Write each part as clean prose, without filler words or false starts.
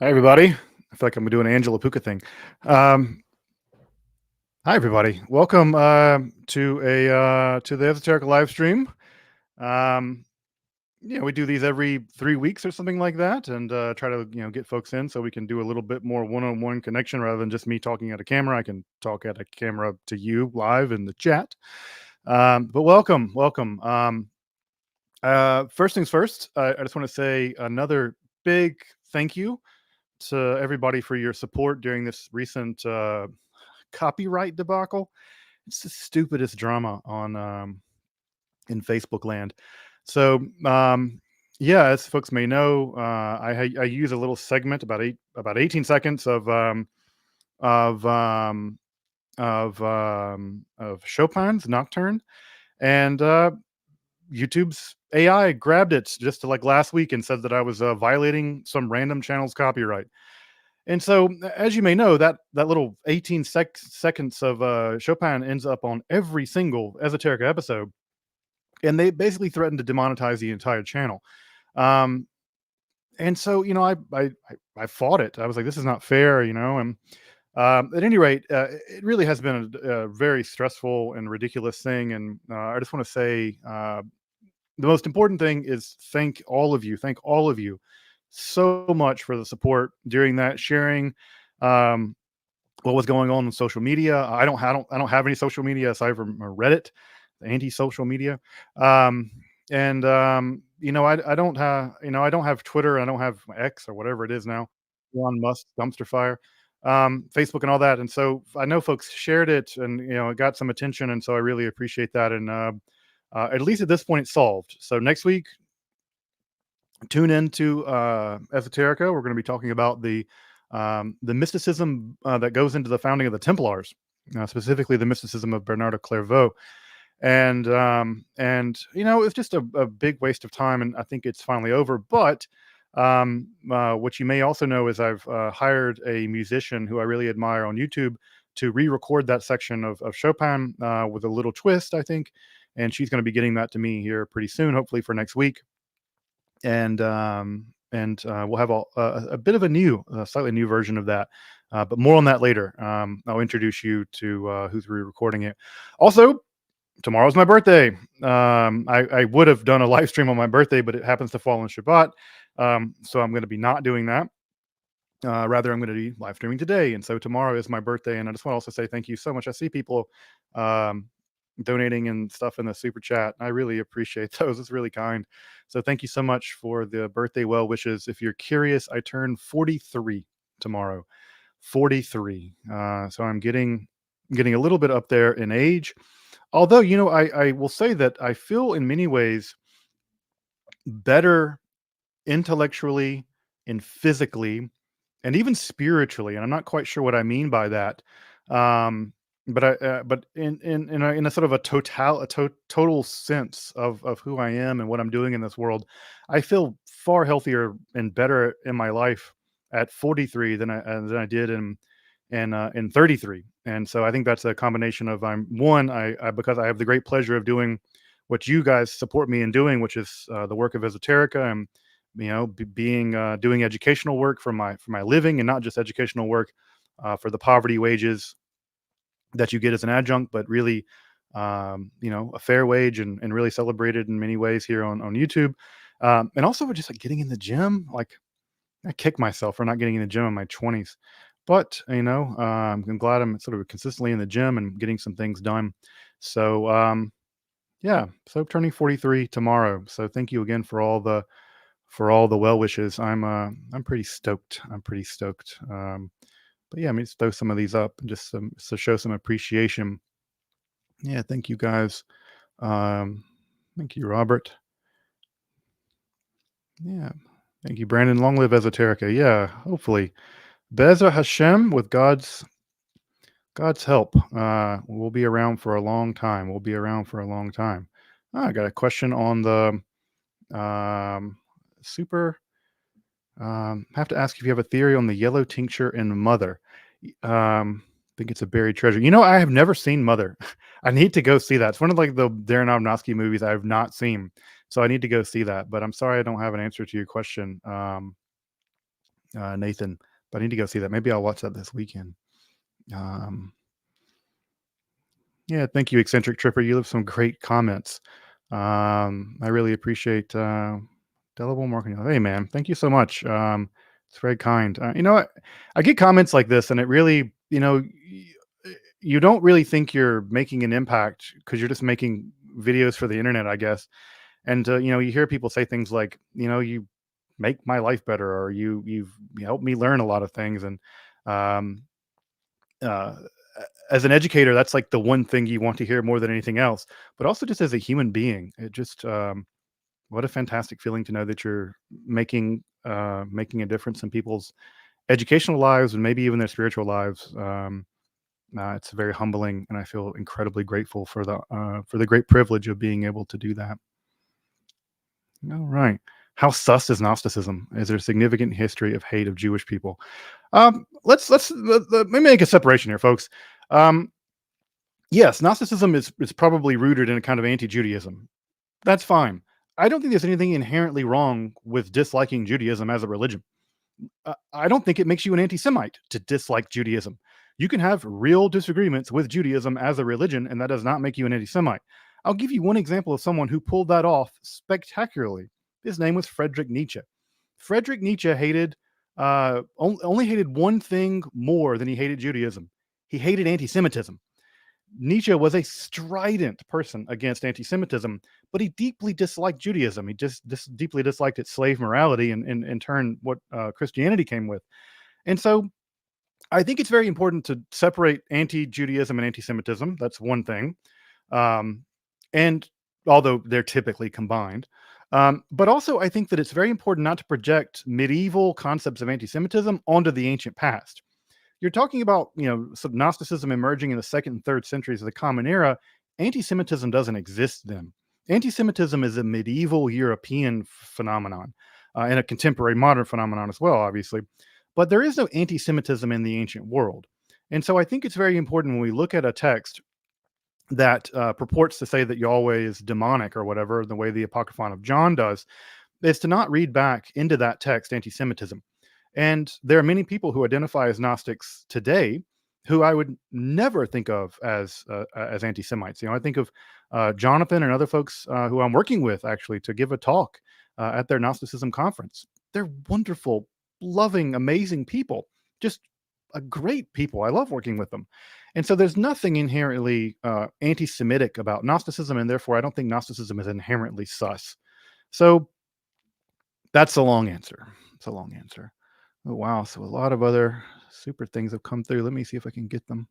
Hi, everybody. I feel like I'm doing an Angela Puka thing. Um, Hi, everybody. Welcome to the esoteric live stream. Um, we do these every 3 weeks or something like that, and try to get folks in so we can do a little bit more one-on-one connection rather than just me talking at a camera. I can talk at a camera to you live in the chat. But welcome. First things first, I just want to say another big thank you to everybody for your support during this recent copyright debacle. It's the stupidest drama on in Facebook land. So yeah, as folks may know, I use a little segment about 18 seconds of um, of Chopin's Nocturne, and YouTube's AI grabbed it just like last week and said that I was violating some random channel's copyright. And so, as you may know, that little 18 seconds of Chopin ends up on every single esoteric episode, and they basically threatened to demonetize the entire channel. Um, and so, I fought it. I was like, this is not fair, And at any rate, it really has been a very stressful and ridiculous thing. And I just want to say, the most important thing is thank all of you so much for the support during that sharing. Um, what was going on social media. I don't have any social media aside from Reddit, the anti-social media. Um, and I don't have Twitter. I don't have X or whatever it is now. Elon Musk dumpster fire, Facebook and all that. And so I know folks shared it, and it got some attention, and so I really appreciate that. And at least at this point, it's solved. So next week, tune in to Esoterica. We're going to be talking about the mysticism that goes into the founding of the Templars, specifically the mysticism of Bernard of Clairvaux. And it's just a big waste of time, and I think it's finally over. But what you may also know is I've hired a musician who I really admire on YouTube to re-record that section of Chopin with a little twist, I think. And she's going to be getting that to me here pretty soon, hopefully for next week. And we'll have a bit of a slightly new version of that, but more on that later. I'll introduce you to who's re-recording it. Also, tomorrow's my birthday. I would have done a live stream on my birthday, but it happens to fall on Shabbat, so I'm going to be not doing that. Rather, I'm going to be live streaming today, and so tomorrow is my birthday. And I just want to also say thank you so much. I see people donating and stuff in the super chat. I really appreciate those. It's really kind. So thank you so much for the birthday well wishes. If you're curious, I turn 43 tomorrow. 43. So I'm getting a little bit up there in age. Although, I will say that I feel in many ways better intellectually and physically and even spiritually. And I'm not quite sure what I mean by that. Um, but in a sort of total sense of who I am and what I'm doing in this world, I feel far healthier and better in my life at 43 than I did in 33. And so I think that's a combination of I because I have the great pleasure of doing what you guys support me in doing, which is the work of Esoterica, and being doing educational work for my living, and not just educational work for the poverty wages that you get as an adjunct, but really, a fair wage, and really celebrated in many ways here on YouTube. And also just like getting in the gym. Like, I kick myself for not getting in the gym in my 20s, but I'm glad I'm sort of consistently in the gym and getting some things done. So yeah, so turning 43 tomorrow. So thank you again for all the well wishes. I'm pretty stoked. But yeah, let me just throw some of these up and just to show some appreciation. Yeah, thank you guys. Thank you, Robert. Yeah, thank you, Brandon. Long live Esoterica. Yeah, hopefully, Be'ezer Hashem, with God's help, we'll be around for a long time. I got a question on the super. Have to ask if you have a theory on the yellow tincture in Mother. I think it's a buried treasure. I have never seen Mother. I need to go see that. It's one of like the Darren Aronofsky movies I have not seen, so I need to go see that. But I'm sorry I don't have an answer to your question. Nathan. But I need to go see that. Maybe I'll watch that this weekend. Um, yeah, thank you, Eccentric Tripper. You have some great comments. I really appreciate Delible Marketing. Hey, man, thank you so much. It's very kind. You know what? I get comments like this, and it really, you don't really think you're making an impact because you're just making videos for the internet, I guess. And you hear people say things like, you make my life better, or you've helped me learn a lot of things. And um, uh, as an educator, that's like the one thing you want to hear more than anything else. But also, just as a human being, it just what a fantastic feeling to know that you're making a difference in people's educational lives and maybe even their spiritual lives. It's very humbling, and I feel incredibly grateful for the great privilege of being able to do that. All right. How sus is Gnosticism? Is there a significant history of hate of Jewish people? Let me make a separation here, folks. Um, yes, Gnosticism is probably rooted in a kind of anti-Judaism. That's fine. I don't think there's anything inherently wrong with disliking Judaism as a religion. I don't think it makes you an anti-Semite to dislike Judaism. You can have real disagreements with Judaism as a religion, and that does not make you an anti-Semite. I'll give you one example of someone who pulled that off spectacularly. His name was Friedrich Nietzsche. Friedrich Nietzsche only hated one thing more than he hated Judaism. He hated anti-Semitism. Nietzsche was a strident person against anti-Semitism, but he deeply disliked Judaism. He just deeply disliked its slave morality, and in turn, what Christianity came with. And so, I think it's very important to separate anti-Judaism and anti-Semitism. That's one thing, um, and although they're typically combined, but also I think that it's very important not to project medieval concepts of anti-Semitism onto the ancient past. You're talking about, some Gnosticism emerging in the second and third centuries of the Common Era. Anti-Semitism doesn't exist then. Anti-Semitism is a medieval European phenomenon, and a contemporary modern phenomenon as well, obviously. But there is no anti-Semitism in the ancient world. And so I think it's very important when we look at a text that purports to say that Yahweh is demonic or whatever, the way the Apocryphon of John does, is to not read back into that text anti-Semitism. And there are many people who identify as Gnostics today who I would never think of as anti-Semites. I think of Jonathan and other folks who I'm working with actually to give a talk at their Gnosticism conference. They're wonderful, loving, amazing people, just a great people. I love working with them. And so there's nothing inherently anti-Semitic about Gnosticism, and therefore I don't think Gnosticism is inherently sus. So that's a long answer. It's a long answer. Oh, wow. So a lot of other super things have come through. Let me see if I can get them.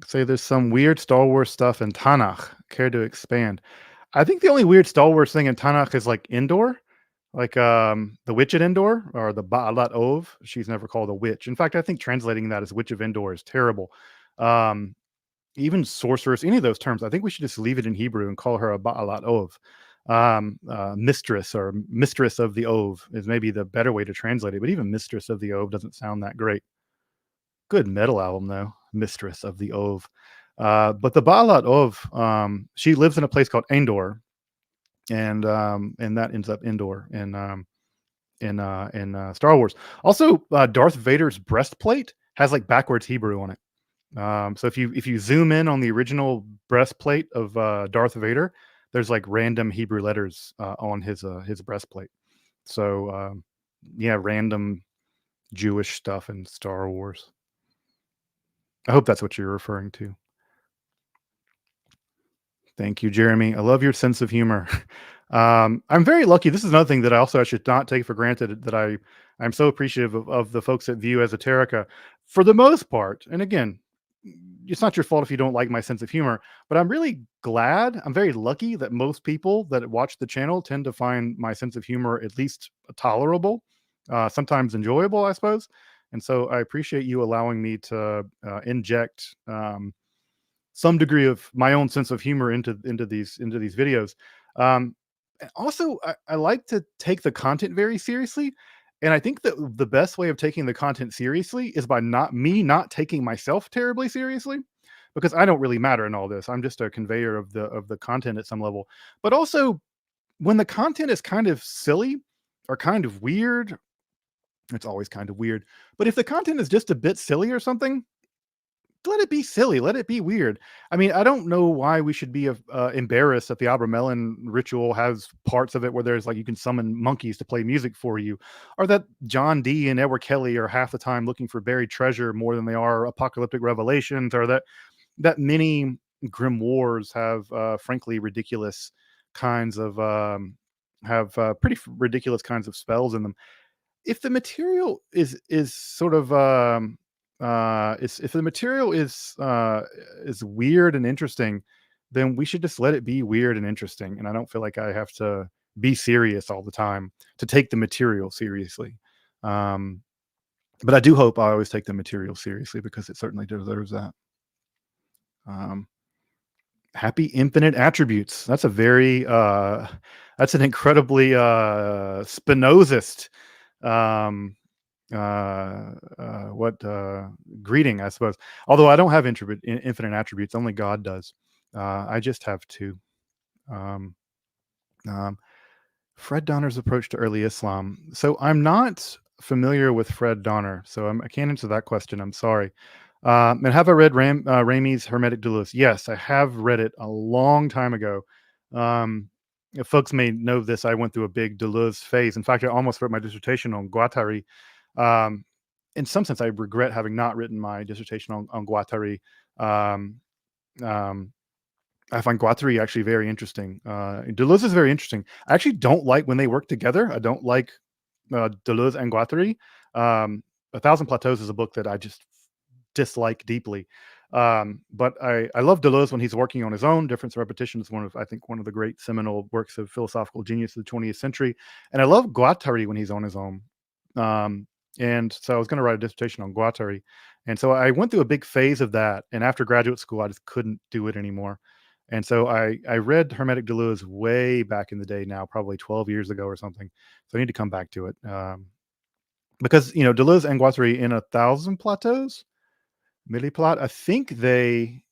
Say there's some weird Star Wars stuff in Tanakh. Care to expand? I think the only weird Star Wars thing in Tanakh is like Endor, like the witch at Endor, or the Baalat Ov. She's never called a witch. In fact, I think translating that as witch of Endor is terrible. Even sorceress, any of those terms, I think we should just leave it in Hebrew and call her a Baalat Ov. Mistress or mistress of the Ov is maybe the better way to translate it, but even mistress of the Ov doesn't sound that great. Good metal album though, Mistress of the Ov. But the Baalat Ov, she lives in a place called Endor, and that ends up Endor in Star Wars. Also, Darth Vader's breastplate has like backwards Hebrew on it. So if you zoom in on the original breastplate of Darth Vader, there's like random Hebrew letters on his breastplate. So yeah, random Jewish stuff in Star Wars. I hope that's what you're referring to. Thank you, Jeremy. I love your sense of humor. I'm very lucky. This is another thing that I should not take for granted, that I'm so appreciative of the folks that view Esoterica for the most part. And again, it's not your fault if you don't like my sense of humor, but I'm really glad. I'm very lucky that most people that watch the channel tend to find my sense of humor at least tolerable, sometimes enjoyable, I suppose. And so I appreciate you allowing me to inject some degree of my own sense of humor into these videos. Also, I like to take the content very seriously, and I think that the best way of taking the content seriously is by not taking myself terribly seriously, because I don't really matter in all this. I'm just a conveyor of the content at some level. But also, when the content is kind of silly or kind of weird, it's always kind of weird. But if the content is just a bit silly or something, let it be silly, let it be weird. I mean, I don't know why we should be embarrassed that the Abramelin ritual has parts of it where there's like you can summon monkeys to play music for you, or that John Dee and Edward Kelly are half the time looking for buried treasure more than they are apocalyptic revelations, or that many grimoires have frankly ridiculous kinds of pretty ridiculous kinds of spells in them. If the material is sort of if the material is weird and interesting, then we should just let it be weird and interesting. And I don't feel like I have to be serious all the time to take the material seriously. Um, but I do hope I always take the material seriously because it certainly deserves that. Um, Happy infinite attributes. That's a very that's an incredibly Spinozist um what greeting, I suppose. Although I don't have infinite attributes, only God does. I just have two. Um, um, Fred Donner's approach to early Islam. So I'm not familiar with Fred Donner, so I can't answer that question. I'm sorry. And have I read Ramey's Hermetic Delus? Yes, I have read it a long time ago. If folks may know this, I went through a big Deleuze phase. In fact, I almost wrote my dissertation on Guattari. Um, in some sense, I regret having not written my dissertation on Guattari. Um, um, I find Guattari actually very interesting. Deleuze is very interesting. I actually don't like when they work together. I don't like Deleuze and Guattari. A Thousand Plateaus is a book that I just dislike deeply. But I love Deleuze when he's working on his own. Difference and Repetition is I think one of the great seminal works of philosophical genius of the 20th century. And I love Guattari when he's on his own. Um, and so I was going to write a dissertation on Guattari. And so I went through a big phase of that. And after graduate school, I just couldn't do it anymore. And so I read Hermetic Deleuze way back in the day now, probably 12 years ago or something. So I need to come back to it. Because, Deleuze and Guattari in A Thousand Plateaus, Milliplot, I think they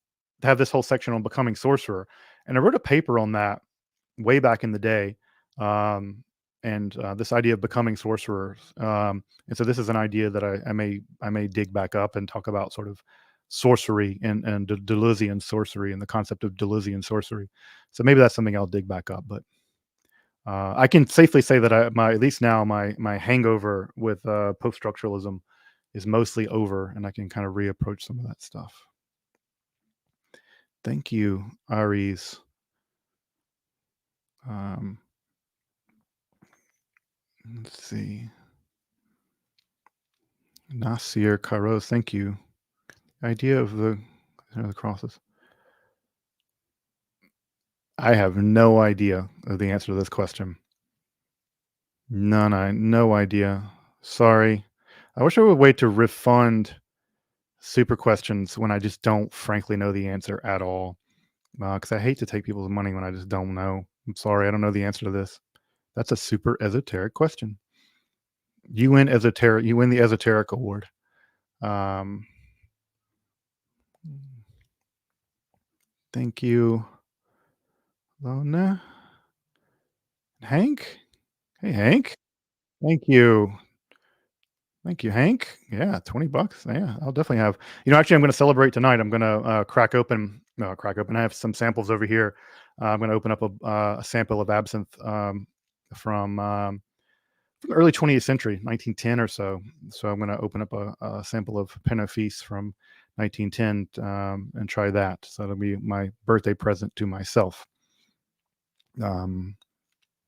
have this whole section on becoming sorcerer. And I wrote a paper on that way back in the day. And this idea of becoming sorcerers. And so this is an idea that I may dig back up and talk about sort of sorcery and Deleuzian sorcery and the concept of Deleuzian sorcery. So maybe that's something I'll dig back up. But I can safely say that at least now my hangover with post-structuralism is mostly over, and I can kind of reapproach some of that stuff. Thank you, Aries. Let's see. Nasir Karos, thank you. Idea of the crosses. I have no idea of the answer to this question. No idea. Sorry. I wish I would wait to refund super questions when I just don't frankly know the answer at all. Because I hate to take people's money when I just don't know. I'm sorry, I don't know the answer to this. That's a super esoteric question. You win esoteric. You win the esoteric award. Thank you, Lona. Hank. Hey, Hank. Thank you. Thank you, Hank. Yeah, $20. Yeah, I'll definitely have. Actually, I'm going to celebrate tonight. I'm going to crack open. I have some samples over here. I'm going to open up a sample of absinthe from early 20th century, 1910 or so. So I'm going to open up a sample of Pinot Fils from 1910 and try that. So that'll be my birthday present to myself.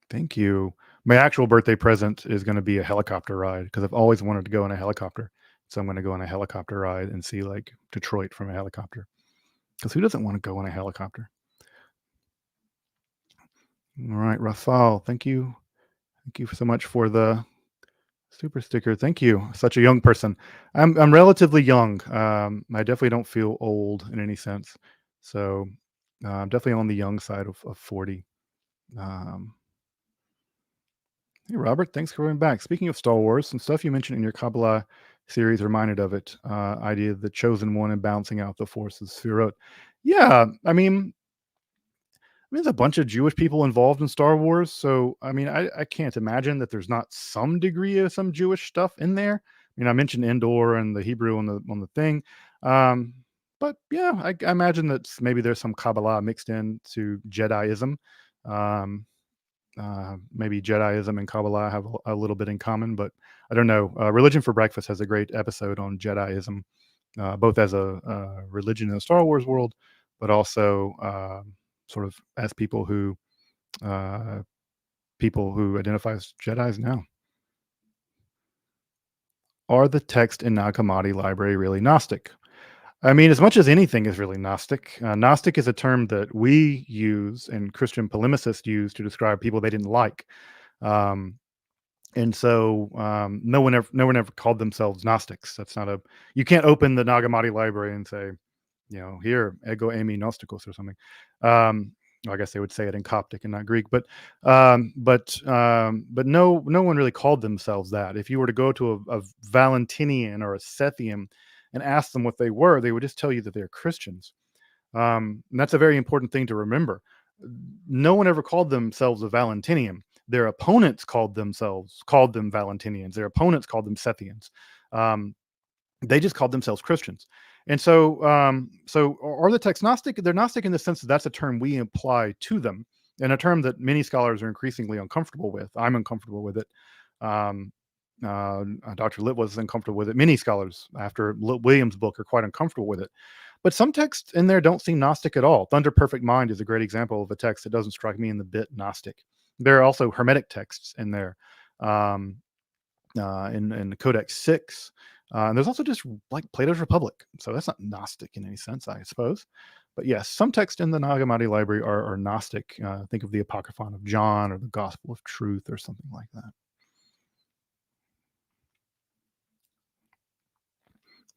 Thank you. My actual birthday present is going to be a helicopter ride because I've always wanted to go in a helicopter. So I'm going to go on a helicopter ride and see like Detroit from a helicopter. Because who doesn't want to go on a helicopter? All right, Rafal, thank you. Thank you so much for the super sticker. Thank you. Such a young person. I'm relatively young. I definitely don't feel old in any sense. So I'm definitely on the young side of 40. Hey, Robert, thanks for coming back. Speaking of Star Wars, some stuff you mentioned in your Kabbalah series reminded of it. Idea of the chosen one and balancing out the forces. Sefirot. Yeah, I mean, there's a bunch of Jewish people involved in Star Wars, so I mean, I can't imagine that there's not some degree of some Jewish stuff in there. I mentioned Endor and the Hebrew on the thing, um, but yeah, I imagine that maybe there's some Kabbalah mixed into Jediism. Um, Maybe Jediism and Kabbalah have a little bit in common, but I don't know. Religion for Breakfast has a great episode on Jediism, both as a religion in the Star Wars world, but also sort of as uh, people who identify as Jedi's now. Are the text in Nag Hammadi library really Gnostic? I mean, as much as anything is really Gnostic. Gnostic is a term that we use and Christian polemicists use to describe people they didn't like. Um, And so, no one ever called themselves Gnostics. That's not a you can't open the Nag Hammadi library and say, "Here, ego eimi Gnosticos" or something. Um, well, I guess they would say it in Coptic and not Greek, but no one really called themselves that. If you were to go to a Valentinian or a Sethian and ask them what they were, they would just tell you that they're Christians. And that's a very important thing to remember. No one ever called themselves a Valentinian. Their opponents called them Valentinians. Their opponents called them Sethians. Um, they just called themselves Christians. And so, are the texts Gnostic? They're Gnostic in the sense that that's a term we apply to them, and a term that many scholars are increasingly uncomfortable with. I'm uncomfortable with it. Um, Dr. Litt was uncomfortable with it. Many scholars, after Williams' book, are quite uncomfortable with it. But some texts in there don't seem Gnostic at all. Thunder Perfect Mind is a great example of a text that doesn't strike me in the bit Gnostic. There are also Hermetic texts in there, um, in the Codex 6. And there's also just like Plato's Republic. So that's not Gnostic in any sense, I suppose. But yes, some texts in the Nag Hammadi library are Gnostic. Think of the Apocryphon of John or the Gospel of Truth or something like that.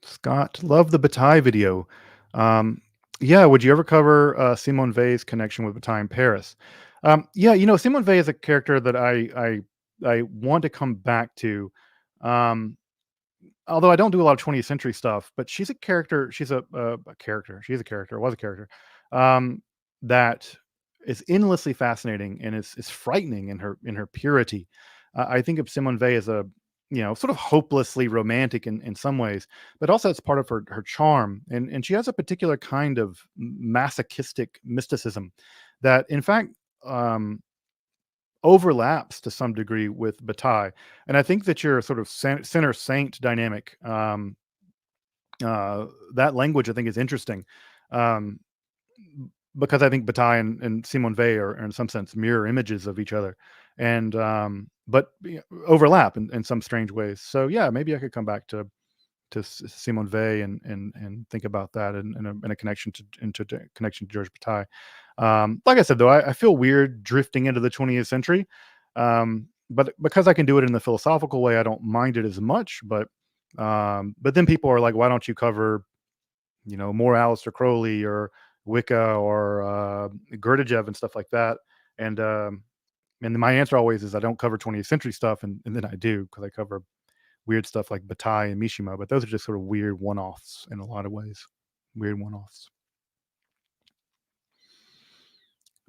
Scott, love the Bataille video. Um, yeah, would you ever cover Simone Weil's connection with Bataille in Paris? Yeah, Simone Weil is a character that I want to come back to. Um, Although I don't do a lot of 20th century stuff, but she's a character. She's a character. She's a character. Was a character um, that is endlessly fascinating and is frightening in her purity. I think of Simone Weil as a sort of hopelessly romantic in some ways, but also it's part of her charm. And she has a particular kind of masochistic mysticism that, in fact. Overlaps to some degree with Bataille, and I think that your sort of sinner saint dynamic, that language I think is interesting, um, because I think Bataille and Simone Weil are in some sense mirror images of each other, and but overlap in some strange ways. So yeah, maybe I could come back to Simone Weil and think about that in a connection to connection to George Bataille. Like I said, though, I feel weird drifting into the 20th century, but because I can do it in the philosophical way, I don't mind it as much. But then people are like, why don't you cover more Aleister Crowley or Wicca or Gurdjieff and stuff like that? And and my answer always is I don't cover 20th century stuff, and then I do because I cover weird stuff like Bataille and Mishima, but those are just sort of weird one-offs in a lot of ways. Weird one-offs.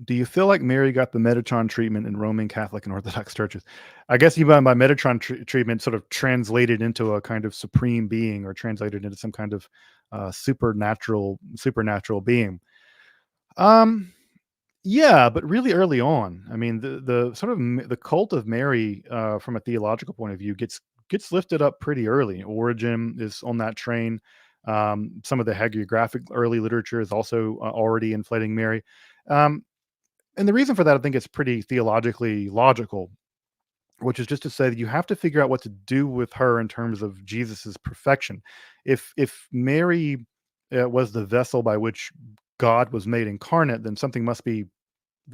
Do you feel like Mary got the Metatron treatment in Roman Catholic and Orthodox churches? I guess you by Metatron treatment sort of translated into a kind of supreme being or translated into some kind of supernatural being. Um, yeah, but really early on. I mean, the sort of the cult of Mary, from a theological point of view, gets lifted up pretty early. Origin is on that train. Some of the hagiographic early literature is also already inflating Mary. Um, and the reason for that, I think, is pretty theologically logical, which is just to say that you have to figure out what to do with her in terms of Jesus's perfection. If Mary was the vessel by which God was made incarnate, then something must be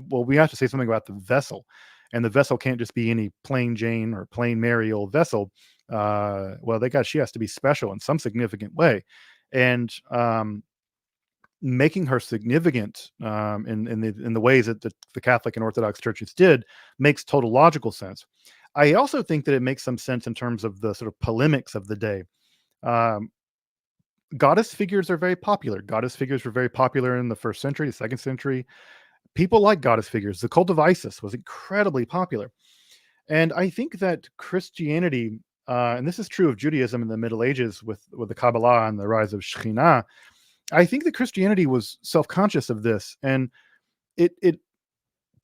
well, we have to say something about the vessel, and the vessel can't just be any plain Jane or plain Mary old vessel. Well, she has to be special in some significant way, and making her significant in the ways that the Catholic and Orthodox churches did makes total logical sense. I also think that it makes some sense in terms of the sort of polemics of the day. Um, Goddess figures are very popular. Goddess figures were very popular in the first century, the second century. people like goddess figures. The cult of Isis was incredibly popular. And I think that Christianity, and this is true of Judaism in the Middle Ages with the Kabbalah and the rise of Shekhinah, I think that Christianity was self-conscious of this, and it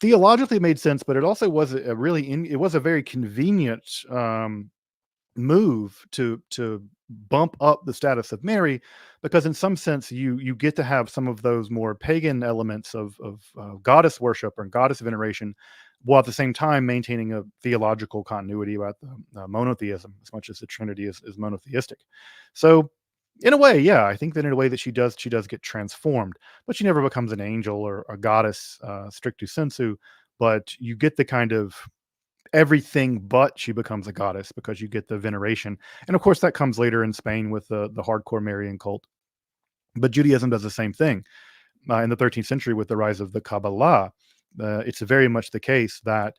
theologically made sense, but it also was a really it was a very convenient move to bump up the status of Mary, because in some sense you get to have some of those more pagan elements of goddess worship or goddess veneration, while at the same time maintaining a theological continuity about the monotheism, as much as the Trinity is monotheistic. So in a way, yeah, I think that in a way that she does get transformed, but she never becomes an angel or a goddess strictu sensu. But you get the kind of everything but she becomes a goddess, because you get the veneration. And of course that comes later in Spain with the hardcore Marian cult. But Judaism does the same thing in the 13th century with the rise of the Kabbalah. It's very much the case that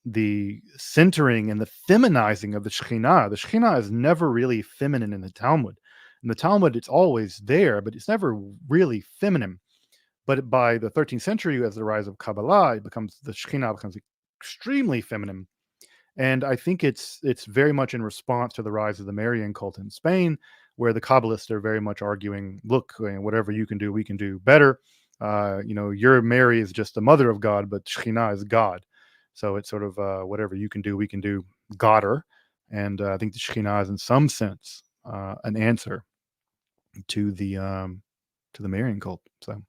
the centering and the feminizing of the Shekhinah is never really feminine in the Talmud. In the Talmud, it's always there, but it's never really feminine. But by the 13th century, as the rise of Kabbalah, the Shekhinah becomes extremely feminine. And I think it's very much in response to the rise of the Marian cult in Spain, where the Kabbalists are very much arguing, look, whatever you can do, we can do better. Your Mary is just the mother of God, but Shekhinah is God. So it's sort of whatever you can do, we can do Godder. And I think the Shekhinah is in some sense an answer to the Marian cult. So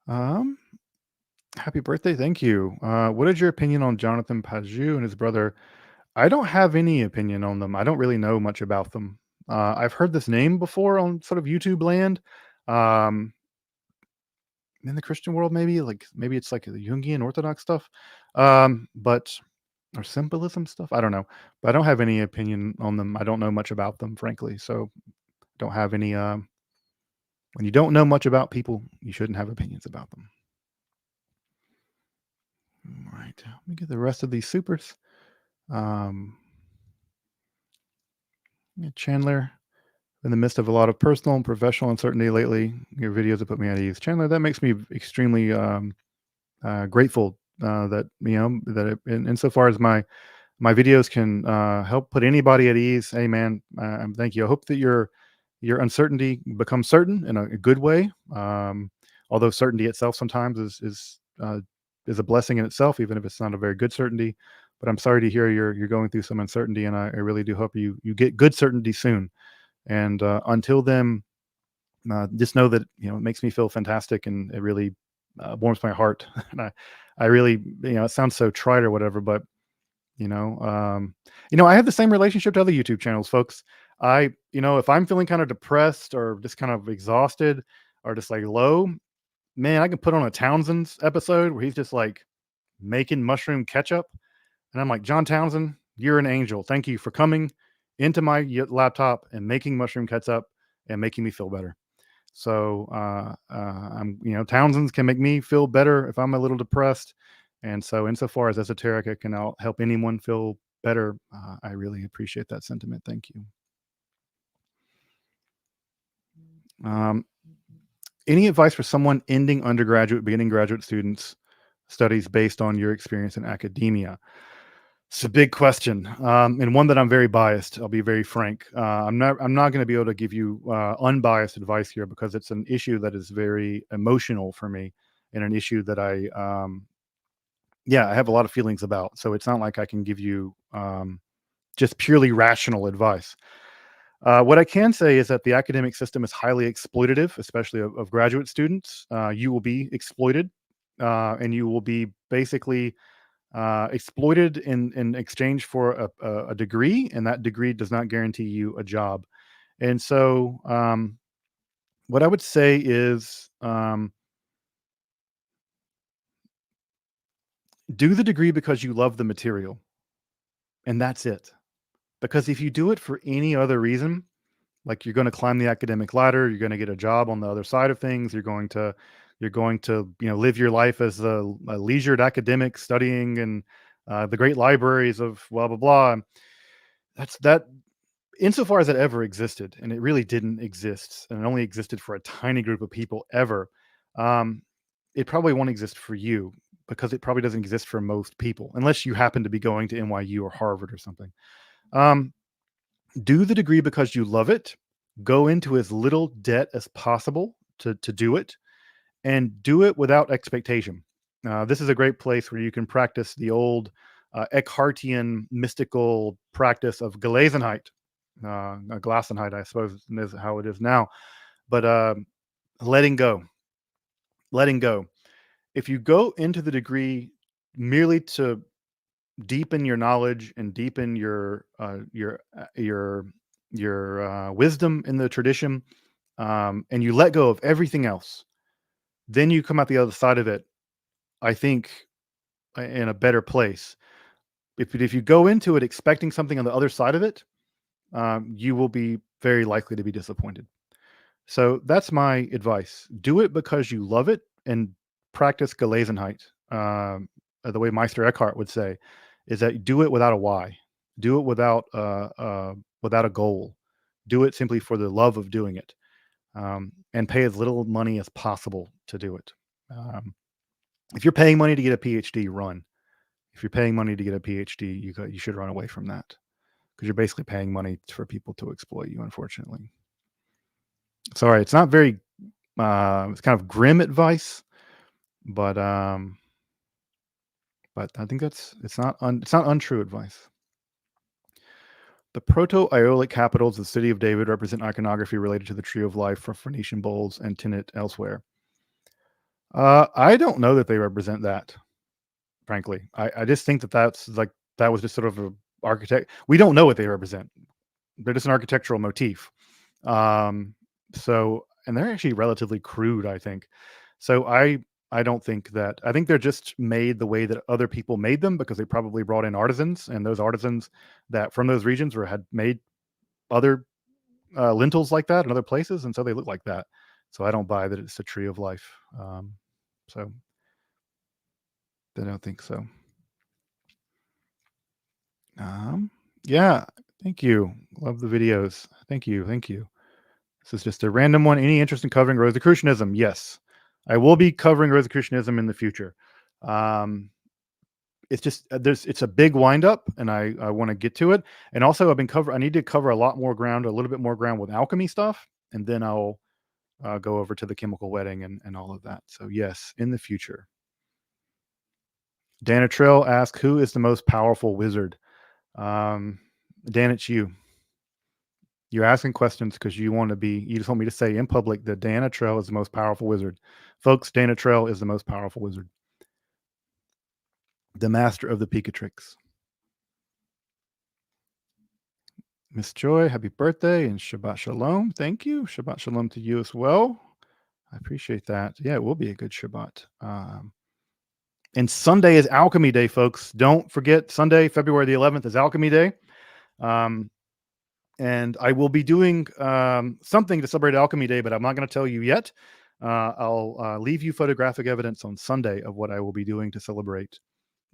um, happy birthday. Thank you. What is your opinion on Jonathan Paju and his brother? I don't have any opinion on them. I don't really know much about them. I've heard this name before on sort of YouTube land. Um, in the Christian world, maybe it's like the Jungian Orthodox stuff, but or symbolism stuff. I don't know, but I don't have any opinion on them. I don't know much about them, frankly. So don't have any. When you don't know much about people, you shouldn't have opinions about them. All right, let me get the rest of these supers. Chandler, in the midst of a lot of personal and professional uncertainty lately, your videos have put me at ease. Chandler, that makes me extremely grateful that insofar as my videos can help put anybody at ease. Hey, man, thank you. I hope that your uncertainty becomes certain in a good way. Although certainty itself sometimes is a blessing in itself, even if it's not a very good certainty. But I'm sorry to hear you're going through some uncertainty, and I really do hope you get good certainty soon. And until then, just know that it makes me feel fantastic, and it really warms my heart. And I really, it sounds so trite or whatever, but I have the same relationship to other YouTube channels, folks. If I'm feeling kind of depressed or just kind of exhausted or just like low, man, I can put on a Townsend's episode where he's just like making mushroom ketchup. And I'm like, John Townsend, you're an angel. Thank you for coming into my laptop and making mushroom ketchup and making me feel better. So Townsend's can make me feel better if I'm a little depressed. And so insofar as esoteric, I can help anyone feel better. I really appreciate that sentiment. Thank you. Any advice for someone ending undergraduate, beginning graduate students studies based on your experience in academia? It's a big question, and one that I'm very biased. I'll be very frank. I'm not going to be able to give you unbiased advice here, because it's an issue that is very emotional for me, and an issue that I have a lot of feelings about. So it's not like I can give you just purely rational advice. What I can say is that the academic system is highly exploitative, especially of graduate students. You will be exploited, and you will be basically exploited in exchange for a degree, and that degree does not guarantee you a job. And so what I would say is do the degree because you love the material, and that's it. Because if you do it for any other reason, like you're going to climb the academic ladder, you're going to get a job on the other side of things, you're going to live your life as a leisured academic studying in the great libraries of blah blah blah. That insofar as it ever existed, and it really didn't exist, and it only existed for a tiny group of people ever. it probably won't exist for you because it probably doesn't exist for most people, unless you happen to be going to NYU or Harvard or something. Um, do the degree because you love it. Go into as little debt as possible to do it, and do it without expectation. This is a great place where you can practice the old Eckhartian mystical practice of Gelassenheit, Gelassenheit, I suppose is how it is now. But letting go, letting go. If you go into the degree merely to deepen your knowledge and deepen your wisdom in the tradition, and you let go of everything else, then you come out the other side of it, I think, in a better place. If you go into it expecting something on the other side of it, you will be very likely to be disappointed. So that's my advice. Do it because you love it, and practice Gelassenheit. The way Meister Eckhart would say is that do it without a why. Do it without a goal. Do it simply for the love of doing it, and pay as little money as possible to do it. Um, if you're paying money to get a PhD, run. If you're paying money to get a PhD, you should run away from that, because you're basically paying money for people to exploit you, unfortunately. Sorry, it's not very it's kind of grim advice, but I think it's not untrue advice. The Proto-Iolic capitals of the city of David represent iconography related to the tree of life from Phoenician bowls and Tinnet elsewhere. I don't know that they represent that. Frankly, I just think that was just sort of a architect. We don't know what they represent. They're just an architectural motif. Um, and they're actually relatively crude, I think. So I don't think that. I think they're just made the way that other people made them, because they probably brought in artisans, and those artisans that from those regions had made other lintels like that in other places, and so they look like that. So I don't buy that it's a tree of life. So I don't think so. Yeah, thank you. Love the videos. Thank you. Thank you. This is just a random one. Any interest in covering Rosicrucianism? Yes, I will be covering Rosicrucianism in the future. Um, it's just it's a big windup, and I want to get to it. And also, I need to cover a lot more ground, a little bit more ground with alchemy stuff, and then I'll go over to the chemical wedding and all of that. So yes, in the future. Dana Trill asks, "Who is the most powerful wizard?" Um, Dan, it's you. You're asking questions because you just want me to say in public that Dana Trell is the most powerful wizard. Folks, Dana Trell is the most powerful wizard. The master of the Pikatrix. Miss Joy, happy birthday and Shabbat Shalom. Thank you. Shabbat Shalom to you as well. I appreciate that. Yeah, it will be a good Shabbat. And Sunday is Alchemy Day, folks. Don't forget, Sunday, February the 11th is Alchemy Day. And I will be doing something to celebrate Alchemy Day, but I'm not going to tell you yet. I'll leave you photographic evidence on Sunday of what I will be doing to celebrate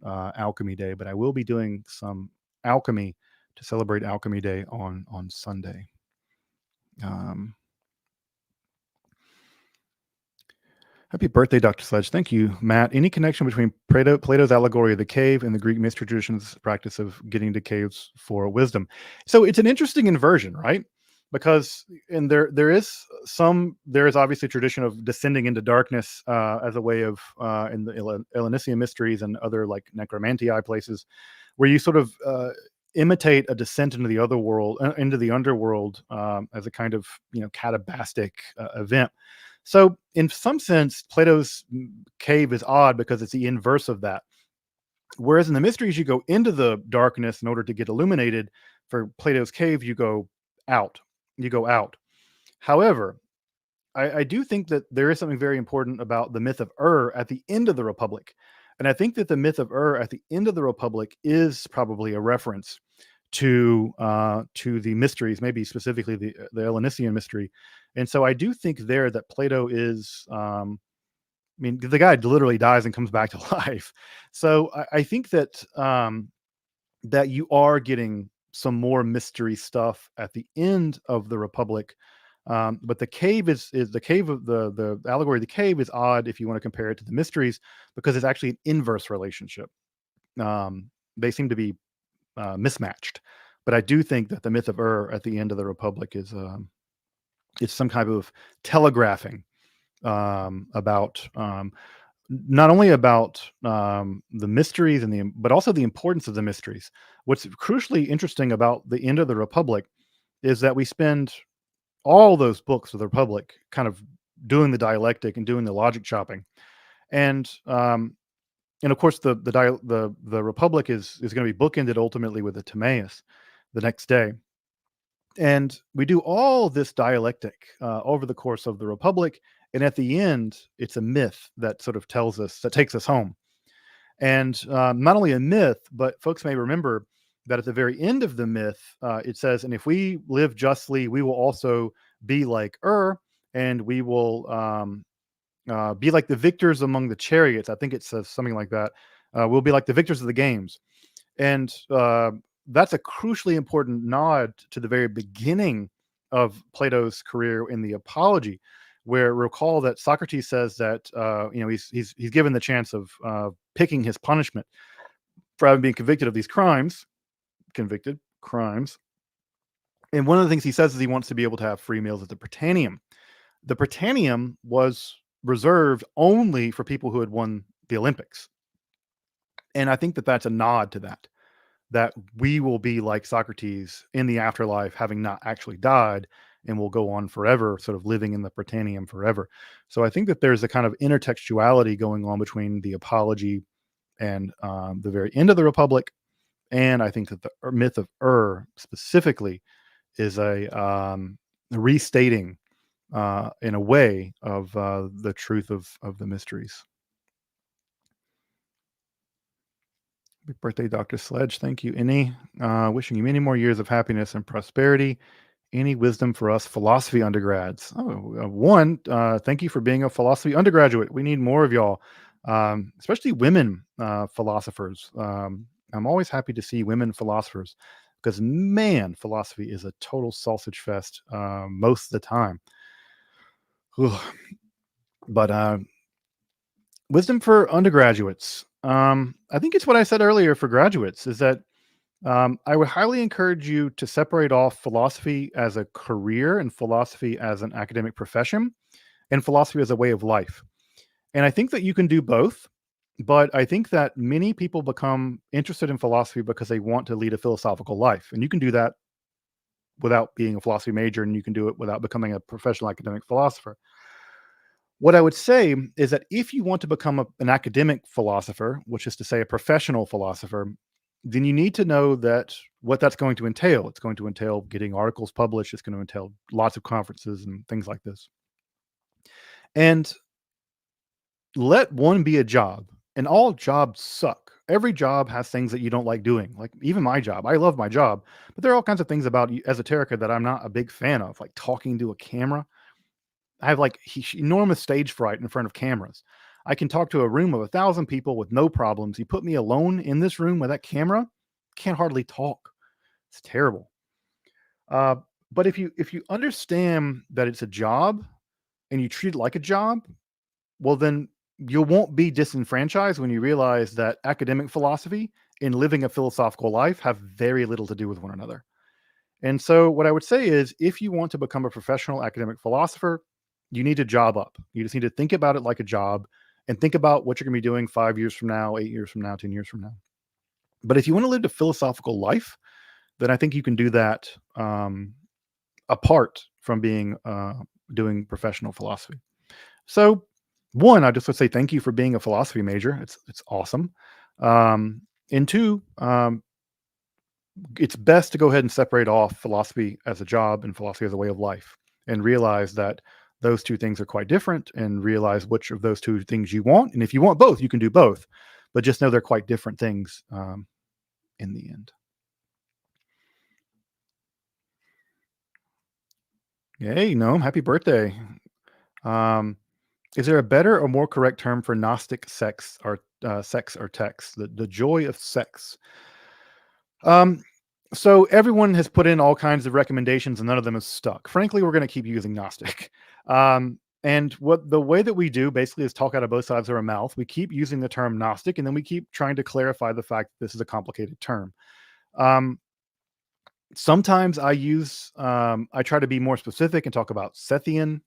Alchemy Day, but I will be doing some alchemy to celebrate Alchemy Day on Sunday. Happy birthday, Dr. Sledge. Thank you, Matt. Any connection between Plato's allegory of the cave and the Greek mystery tradition's practice of getting to caves for wisdom? So it's an interesting inversion, right? Because there is obviously a tradition of descending into darkness as a way of in the Ellenisian mysteries and other like necromantii places, where you sort of imitate a descent into the other world, into the underworld, as a kind of catabastic event. So in some sense, Plato's cave is odd because it's the inverse of that. Whereas in the mysteries, you go into the darkness in order to get illuminated. For Plato's cave, you go out. You go out. However, I do think that there is something very important about the myth of at the end of the Republic. And I think that the myth of at the end of the Republic is probably a reference to the mysteries, maybe specifically the Ellenisian mystery. And so I do think there that Plato is, I mean, the guy literally dies and comes back to life. So I think that that you are getting some more mystery stuff at the end of the Republic, But the cave is the cave of the allegory of the cave is odd if you want to compare it to the mysteries because it's actually an inverse relationship. They seem to be mismatched. But I do think that the myth of Ur at the end of the Republic is it's some kind of telegraphing about not only about the mysteries and but also the importance of the mysteries. What's crucially interesting about the end of the Republic is that we spend all those books of the Republic kind of doing the dialectic and doing the logic chopping, and and of course the Republic is going to be bookended ultimately with the Timaeus the next day. And we do all this dialectic over the course of the Republic, and at the end, it's a myth that sort of tells us that takes us home. And not only a myth, but folks may remember that at the very end of the myth, it says, "And if we live justly, we will also be like Ur, and we will be like the victors among the chariots." I think it says something like that. We'll be like the victors of the games. And that's a crucially important nod to the very beginning of Plato's career in the Apology, where recall that Socrates says that he's given the chance of picking his punishment for having been convicted of these convicted crimes. And one of the things he says is he wants to be able to have free meals at the Britannium. The Britannium was reserved only for people who had won the Olympics. And I think that that's a nod to that we will be like Socrates in the afterlife, having not actually died, and will go on forever, sort of living in the Britannium forever. So I think that there's a kind of intertextuality going on between the Apology and the very end of the Republic. And I think that the myth of Ur specifically is a restating in a way of the truth of the mysteries. Happy birthday, Dr. Sledge. Thank you, Any. Wishing you many more years of happiness and prosperity. Any wisdom for us philosophy undergrads? One, thank you for being a philosophy undergraduate. We need more of y'all, especially women philosophers. I'm always happy to see women philosophers because, man, philosophy is a total sausage fest most of the time. But wisdom for undergraduates. I think it's what I said earlier for graduates is that I would highly encourage you to separate off philosophy as a career and philosophy as an academic profession and philosophy as a way of life. And I think that you can do both, but I think that many people become interested in philosophy because they want to lead a philosophical life. And you can do that without being a philosophy major, and you can do it without becoming a professional academic philosopher. What I would say is that if you want to become an academic philosopher, which is to say a professional philosopher, then you need to know that what that's going to entail. It's going to entail getting articles published. It's going to entail lots of conferences and things like this. And let one be a job. And all jobs suck. Every job has things that you don't like doing. Like even my job. I love my job, but there are all kinds of things about esoterica that I'm not a big fan of, like talking to a camera. I have like enormous stage fright in front of cameras. I can talk to a room of 1,000 people with no problems. You put me alone in this room with that camera, can't hardly talk. It's terrible. But if you understand that it's a job and you treat it like a job, well then you won't be disenfranchised when you realize that academic philosophy and living a philosophical life have very little to do with one another. And so what I would say is if you want to become a professional academic philosopher, you need to job up. You just need to think about it like a job and think about what you're going to be doing 5 years from now, 8 years from now, 10 years from now. But if you want to live a philosophical life, then I think you can do that apart from being doing professional philosophy. So, one, I just would say thank you for being a philosophy major. It's awesome. And two, it's best to go ahead and separate off philosophy as a job and philosophy as a way of life, and realize that those two things are quite different, and realize which of those two things you want. And if you want both, you can do both, but just know they're quite different things in the end. Hey, Gnome, happy birthday. Is there a better or more correct term for Gnostic sex or text? The joy of sex. So everyone has put in all kinds of recommendations and none of them is stuck. Frankly, we're going to keep using Gnostic. And what the way that we do basically is talk out of both sides of our mouth. We keep using the term Gnostic and then we keep trying to clarify the fact that this is a complicated term. Um, Sometimes I try to be more specific and talk about Sethian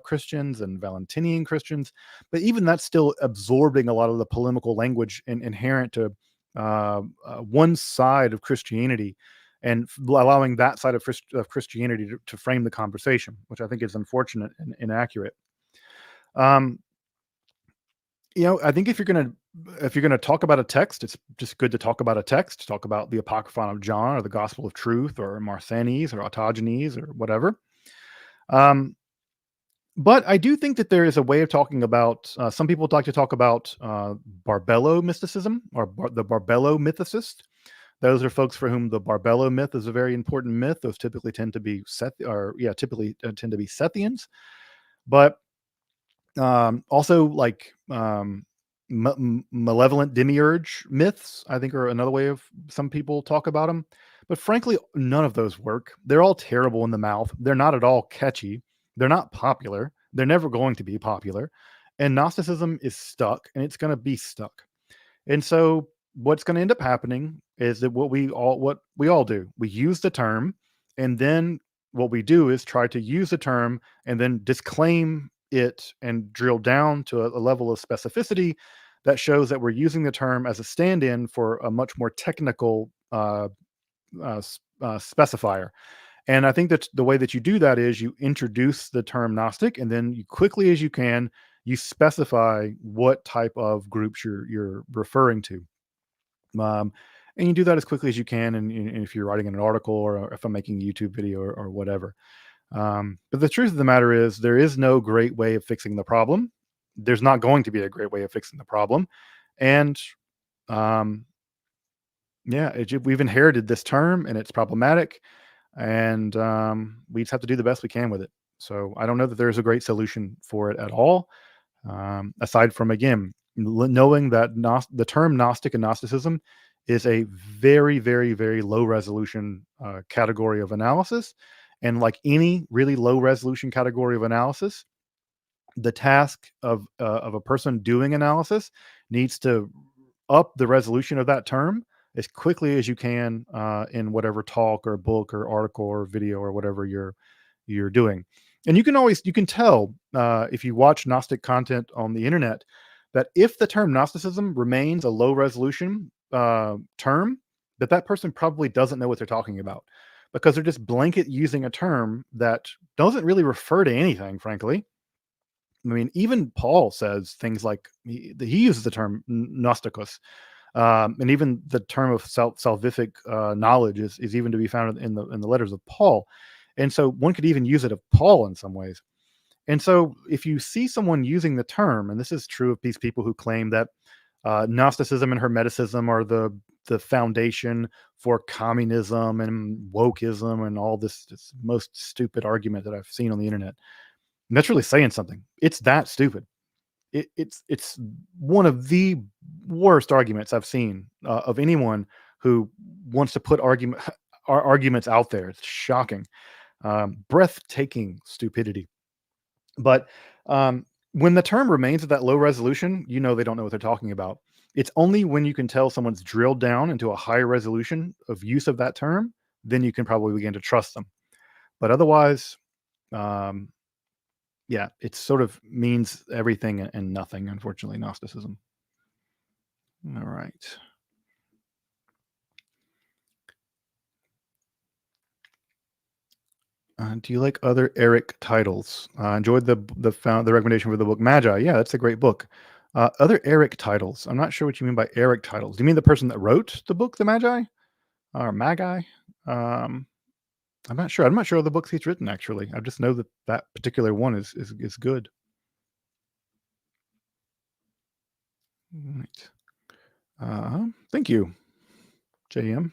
Christians and Valentinian Christians, but even that's still absorbing a lot of the polemical language inherent to one side of Christianity, and allowing that side of Christianity to frame the conversation, which I think is unfortunate and inaccurate. Um, I think if you're gonna talk about a text, it's just good to talk about a text. Talk about the Apocryphon of John, or the Gospel of Truth, or Marthanes, or Autogenes, or whatever. Um, but I do think that there is a way of talking about. Some people like to talk about Barbello mysticism, or the Barbello mythicist. Those are folks for whom the Barbello myth is a very important myth. Those typically tend to be tend to be Sethians, but also like malevolent demiurge myths, I think, are another way of some people talk about them. But frankly, none of those work. They're all terrible in the mouth. They're not at all catchy. They're not popular. They're never going to be popular. And Gnosticism is stuck, and it's going to be stuck. And so what's going to end up happening is that what we all do, we use the term, and then what we do is try to use the term and then disclaim it and drill down to a level of specificity that shows that we're using the term as a stand-in for a much more technical specifier. And I think that the way that you do that is you introduce the term Gnostic, and then you quickly as you can, you specify what type of groups you're referring to. Um, and you do that as quickly as you can. And if you're writing an article, or if I'm making a YouTube video, or whatever. But the truth of the matter is, there is no great way of fixing the problem. There's not going to be a great way of fixing the problem. And um, yeah, we've inherited this term and it's problematic. And we just have to do the best we can with it. So I don't know that there's a great solution for it at all, aside from, again, knowing that the term Gnostic and Gnosticism is a very, very, very low resolution category of analysis. And like any really low resolution category of analysis, the task of a person doing analysis needs to up the resolution of that term as quickly as you can in whatever talk or book or article or video or whatever you're doing. And you can tell if you watch Gnostic content on the internet, that if the term Gnosticism remains a low resolution term, that person probably doesn't know what they're talking about, because they're just blanket using a term that doesn't really refer to anything, frankly. I mean, even Paul says things like he uses the term Gnosticus, and even the term of salvific knowledge is even to be found in the letters of Paul, and so one could even use it of Paul in some ways. And so, if you see someone using the term, and this is true of these people who claim that Gnosticism and Hermeticism are the foundation for communism and wokeism and all this most stupid argument that I've seen on the internet, and that's really saying something. It's that stupid. It's one of the worst arguments I've seen of anyone who wants to put arguments out there. It's shocking, breathtaking stupidity. But when the term remains at that low resolution, they don't know what they're talking about. It's only when you can tell someone's drilled down into a higher resolution of use of that term, then you can probably begin to trust them. But otherwise, um, yeah, it sort of means everything and nothing, unfortunately, Gnosticism. All right. Do you like other Eric titles? Enjoyed the recommendation for the book Magi. Yeah, that's a great book. Other Eric titles. I'm not sure what you mean by Eric titles. Do you mean the person that wrote the book, the Magi, or Magi? Um, I'm not sure. I'm not sure of the books he's written. Actually, I just know that particular one is good. Right. Thank you, JM.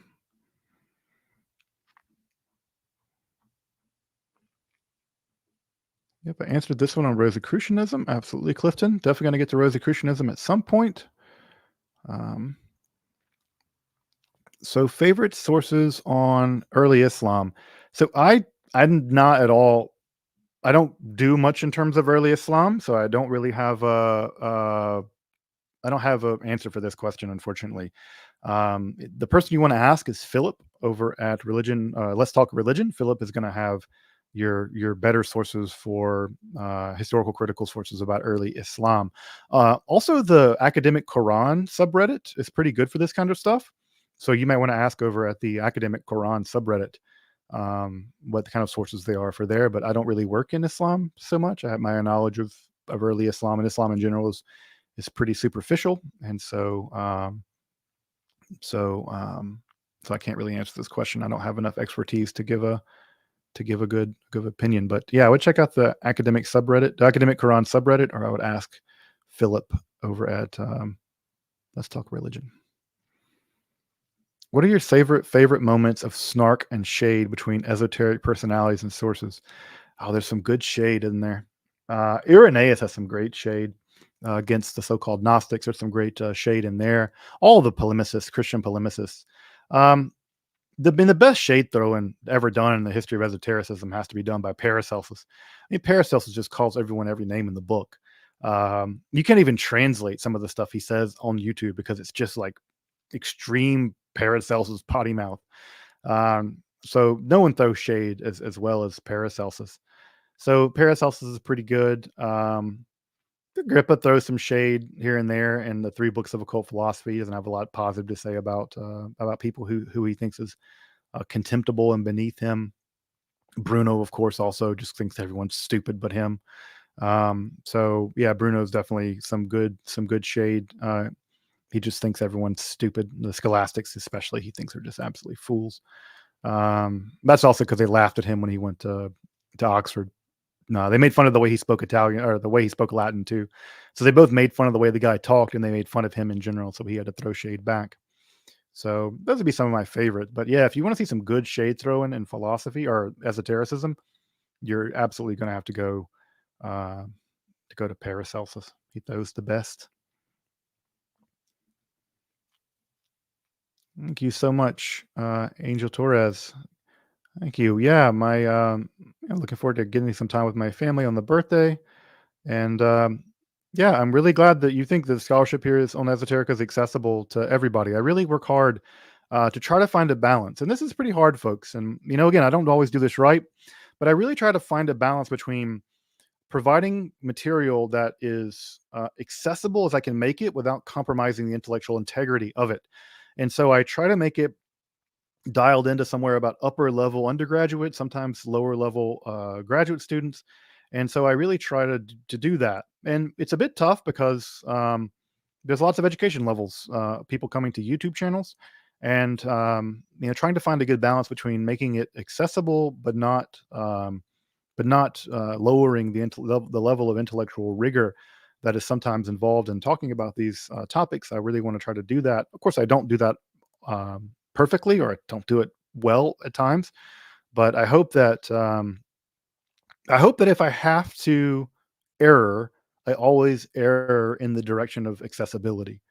Yep, I answered this one on Rosicrucianism. Absolutely, Clifton. Definitely going to get to Rosicrucianism at some point. Um, So favorite sources on early Islam. So I'm not at all. I don't do much in terms of early Islam, so I don't really have a I don't have an answer for this question, unfortunately. The person you want to ask is Philip over at Religion. Let's Talk Religion. Philip is going to have your better sources for historical critical sources about early Islam. Also, the academic Quran subreddit is pretty good for this kind of stuff. So you might want to ask over at the academic Quran subreddit what kind of sources they are for there. But I don't really work in Islam so much. I have my knowledge of early Islam and Islam in general is pretty superficial, and so so I can't really answer this question. I don't have enough expertise to give a good opinion. But yeah, I would check out the academic subreddit, the academic Quran subreddit, or I would ask Philip over at Let's Talk Religion. What are your favorite moments of snark and shade between esoteric personalities and sources? Oh, there's some good shade in there. Irenaeus has some great shade against the so-called Gnostics. There's some great shade in there. All the polemicists, Christian polemicists. Um, the best shade throwing ever done in the history of esotericism has to be done by Paracelsus. I mean, Paracelsus just calls everyone every name in the book. You can't even translate some of the stuff he says on YouTube because it's just like extreme Paracelsus potty mouth. So no one throws shade as well as Paracelsus. So Paracelsus is pretty good. Agrippa throws some shade here and there, and the three books of occult philosophy. He doesn't have a lot positive to say about people who he thinks is contemptible and beneath him. Bruno, of course, also just thinks everyone's stupid but him. So yeah, Bruno's definitely some good shade. He just thinks everyone's stupid. The scholastics, especially, he thinks are just absolutely fools. That's also because they laughed at him when he went to Oxford. No, they made fun of the way he spoke Italian or the way he spoke Latin too. So they both made fun of the way the guy talked, and they made fun of him in general. So he had to throw shade back. So those would be some of my favorite. But yeah, if you want to see some good shade throwing in philosophy or esotericism, you're absolutely going to have to go to Paracelsus. He throws the best. Thank you so much, Angel Torres. Thank you. Yeah, I'm looking forward to getting some time with my family on the birthday. And yeah, I'm really glad that you think the scholarship here is on Esoterica is accessible to everybody. I really work hard to try to find a balance. And this is pretty hard, folks. And, again, I don't always do this right, but I really try to find a balance between providing material that is accessible as I can make it without compromising the intellectual integrity of it. And so I try to make it dialed into somewhere about upper level undergraduate, sometimes lower level graduate students. And so I really try to do that. And it's a bit tough because there's lots of education levels, people coming to YouTube channels, and trying to find a good balance between making it accessible but not lowering the level of intellectual rigor that is sometimes involved in talking about these topics. I really want to try to do that. Of course, I don't do that perfectly, or I don't do it well at times. But I hope that if I have to err, I always err in the direction of accessibility,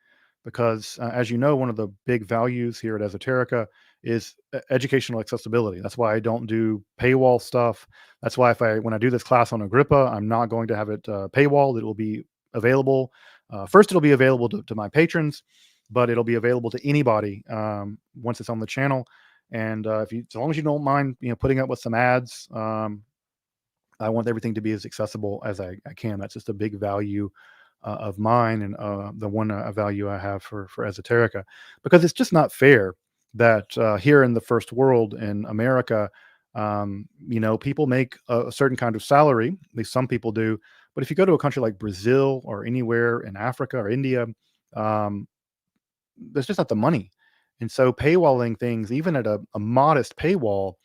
because as you know, one of the big values here at Esoterica is educational accessibility. That's why I don't do paywall stuff. That's why when I do this class on Agrippa, I'm not going to have it paywalled. It will be available. First, it'll be available to my patrons, but it'll be available to anybody once it's on the channel. And as long as you don't mind, putting up with some ads, I want everything to be as accessible as I can. That's just a big value of mine, and the one value I have for Esoterica, because it's just not fair that here in the first world in America, people make a certain kind of salary. At least some people do. But if you go to a country like Brazil or anywhere in Africa or India, um, there's just not the money. And so paywalling things, even at a modest paywall,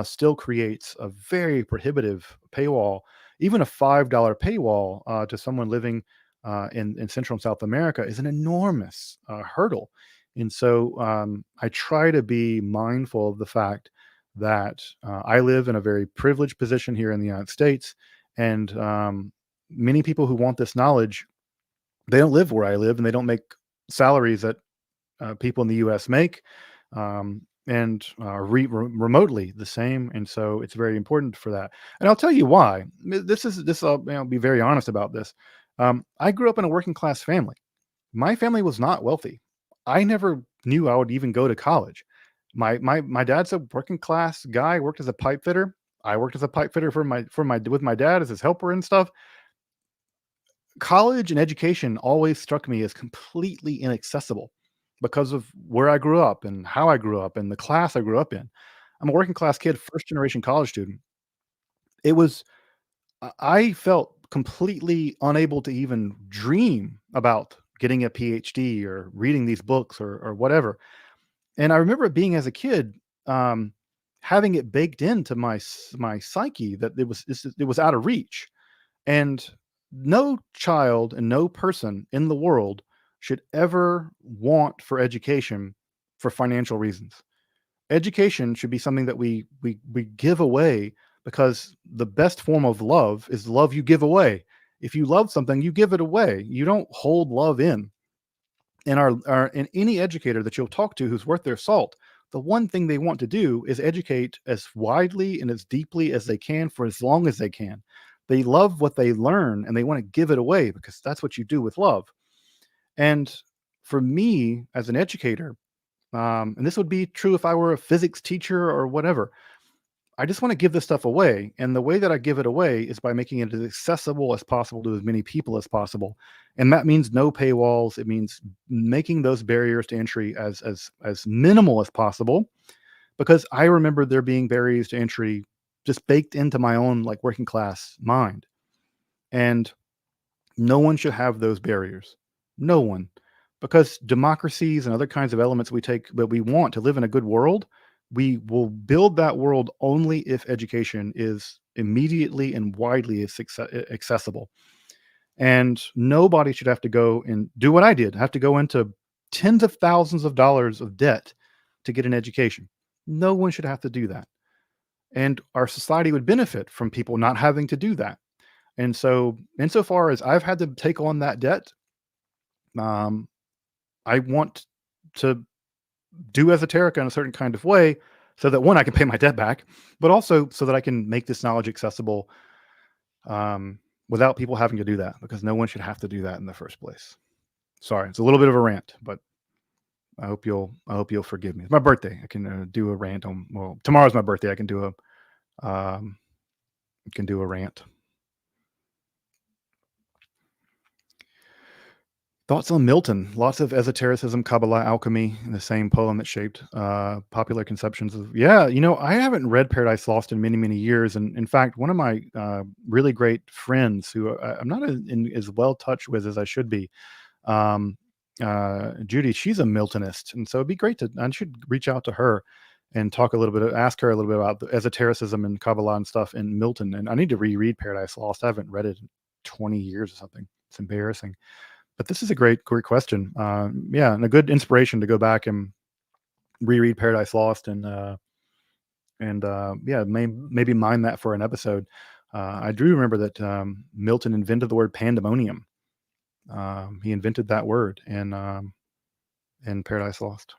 still creates a very prohibitive paywall. Even a $5 paywall to someone living in Central and South America is an enormous hurdle. And so I try to be mindful of the fact that I live in a very privileged position here in the United States. And many people who want this knowledge, they don't live where I live, and they don't make salaries that people in the U.S. make. and remotely the same. And so it's very important for that. And I'll tell you why. I'll, be very honest about this. I grew up in a working class family. My family was not wealthy. I never knew I would even go to college. My dad's a working class guy, worked as a pipe fitter. I worked as a pipe fitter with my dad as his helper and stuff. College and education always struck me as completely inaccessible because of where I grew up and how I grew up and the class I grew up in. I'm a working class kid, first generation college student. It was I felt completely unable to even dream about getting a PhD or reading these books or whatever. And I remember it being as a kid, um, having it baked into my psyche that it was out of reach. And no child and no person in the world should ever want for education for financial reasons. Education should be something that we give away because the best form of love is love you give away. If you love something, you give it away. You don't hold love in. And and any educator that you'll talk to who's worth their salt, the one thing they want to do is educate as widely and as deeply as they can for as long as they can. They love what they learn and they want to give it away because that's what you do with love. And for me as an educator, and this would be true if I were a physics teacher or whatever, I just want to give this stuff away. And the way that I give it away is by making it as accessible as possible to as many people as possible. And that means no paywalls. It means making those barriers to entry as minimal as possible. Because I remember there being barriers to entry just baked into my own like working class mind. And no one should have those barriers. No one. Because democracies and other kinds of elements we take that we want to live in a good world, we will build that world only if education is immediately and widely accessible. And nobody should have to go and do what I did, have to go into tens of thousands of dollars of debt to get an education. No one should have to do that. And our society would benefit from people not having to do that. And so, insofar as I've had to take on that debt, um, I want to do esoteric in a certain kind of way so that one, I can pay my debt back, but also so that I can make this knowledge accessible without people having to do that, because no one should have to do that in the first place. Sorry, it's a little bit of a rant, but I hope you'll forgive me. It's my birthday. I can do a rant on. Well, tomorrow's my birthday. I can do a rant. Thoughts on Milton? Lots of esotericism, Kabbalah, alchemy, in the same poem that shaped popular conceptions of. Yeah, I haven't read Paradise Lost in many, many years, and in fact, one of my really great friends, who I'm not as well touched with as I should be, um, Judy, she's a Miltonist, and so it'd be great I should reach out to her and talk a little bit, ask her a little bit about the esotericism and Kabbalah and stuff in Milton. And I need to reread Paradise Lost. I haven't read it in 20 years or something. It's embarrassing. But this is a great question. Yeah, and a good inspiration to go back and reread Paradise Lost and yeah, maybe mine that for an episode. I do remember that Milton invented the word pandemonium. He invented that word in Paradise Lost.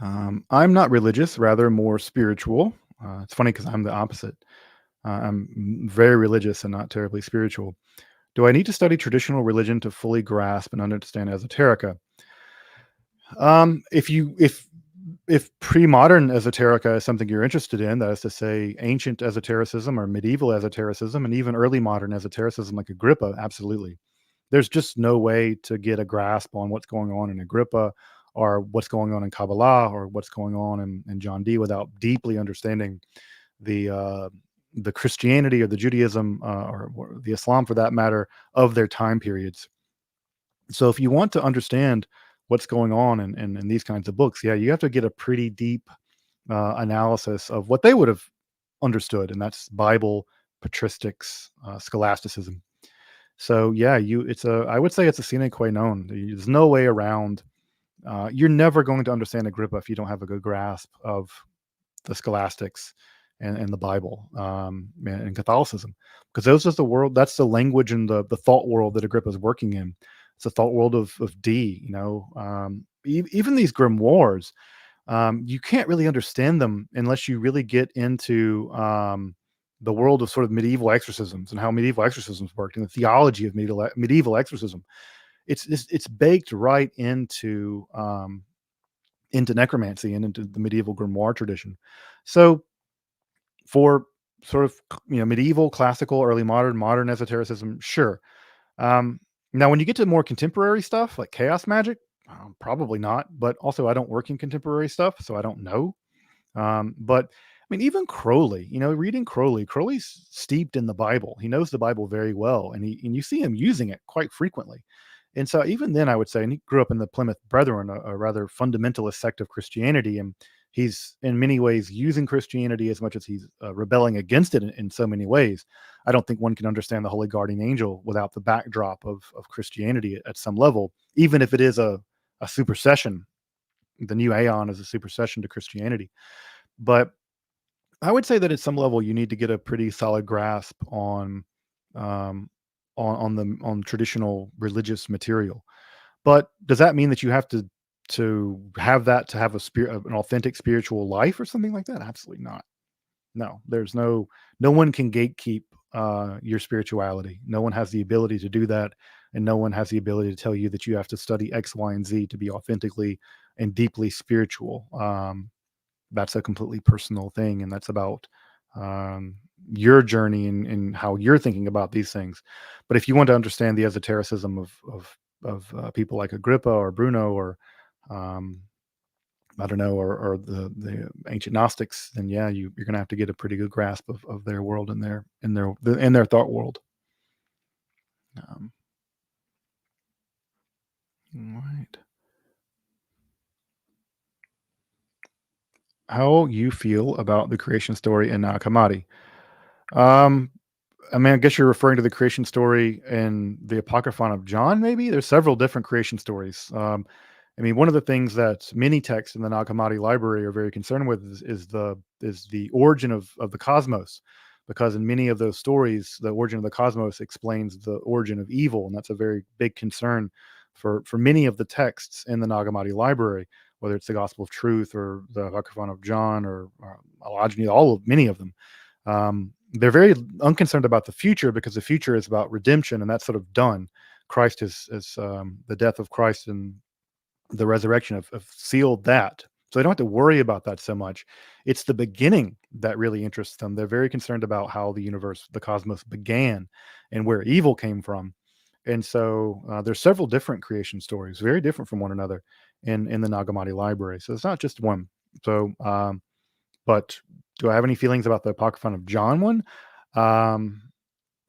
I'm not religious, rather more spiritual. It's funny because I'm the opposite. I'm very religious and not terribly spiritual. Do I need to study traditional religion to fully grasp and understand esoterica? If pre-modern esoterica is something you're interested in, that is to say, ancient esotericism or medieval esotericism, and even early modern esotericism like Agrippa, absolutely. There's just no way to get a grasp on what's going on in Agrippa or what's going on in Kabbalah or what's going on in John Dee without deeply understanding the Christianity or the Judaism or the Islam, for that matter, of their time periods. So if you want to understand what's going on in these kinds of books, yeah, you have to get a pretty deep analysis of what they would have understood, and that's Bible, patristics, scholasticism. So yeah, I would say it's a sine qua non. There's no way around. You're never going to understand Agrippa if you don't have a good grasp of the scholastics and the Bible and Catholicism, because that's the language and the thought world that Agrippa is working in. It's a thought world of D, even these grimoires, you can't really understand them unless you really get into the world of sort of medieval exorcisms and how medieval exorcisms worked and the theology of medieval exorcism. It's baked right into necromancy and into the medieval grimoire tradition. So for sort of medieval, classical, early modern esotericism, sure. Now, when you get to more contemporary stuff like chaos magic, probably not. But also, I don't work in contemporary stuff, so I don't know. But I mean, even Crowley, reading Crowley's steeped in the Bible. He knows the Bible very well, and you see him using it quite frequently. And so, even then, I would say, and he grew up in the Plymouth Brethren, a rather fundamentalist sect of Christianity, and he's in many ways using Christianity as much as he's rebelling against it in so many ways. I don't think one can understand the Holy Guardian Angel without the backdrop of Christianity at some level, even if it is a supersession. The new Aeon is a supersession to Christianity. But I would say that at some level you need to get a pretty solid grasp um, on traditional religious material. But does that mean that you have to have an authentic spiritual life or something like that? Absolutely not. No, no one can gatekeep your spirituality. No one has the ability to do that, and no one has the ability to tell you that you have to study X, Y, and Z to be authentically and deeply spiritual. That's a completely personal thing, and that's about um, your journey and how you're thinking about these things. But if you want to understand the esotericism of people like Agrippa or Bruno or um, I don't know, or the ancient Gnostics, then yeah, you're going to have to get a pretty good grasp of their world and their thought world. Um, right. How you feel about the creation story in Kamadi? Um, I mean, I guess you're referring to the creation story in the Apocryphon of John, maybe? There's several different creation stories. I mean, one of the things that many texts in the Nag Hammadi library are very concerned with is the origin of the cosmos, because in many of those stories, the origin of the cosmos explains the origin of evil, and that's a very big concern for many of the texts in the Nag Hammadi library, whether it's the Gospel of Truth or the Apocryphon of John or Alchemy, many of them. They're very unconcerned about the future because the future is about redemption, and that's sort of done. Christ is the death of Christ and the resurrection have sealed that. So they don't have to worry about that so much. It's the beginning that really interests them. They're very concerned about how the universe, the cosmos began and where evil came from. And so there's several different creation stories, very different from one another in the Nag Hammadi library. So it's not just one. So but do I have any feelings about the Apocryphon of John one? Um,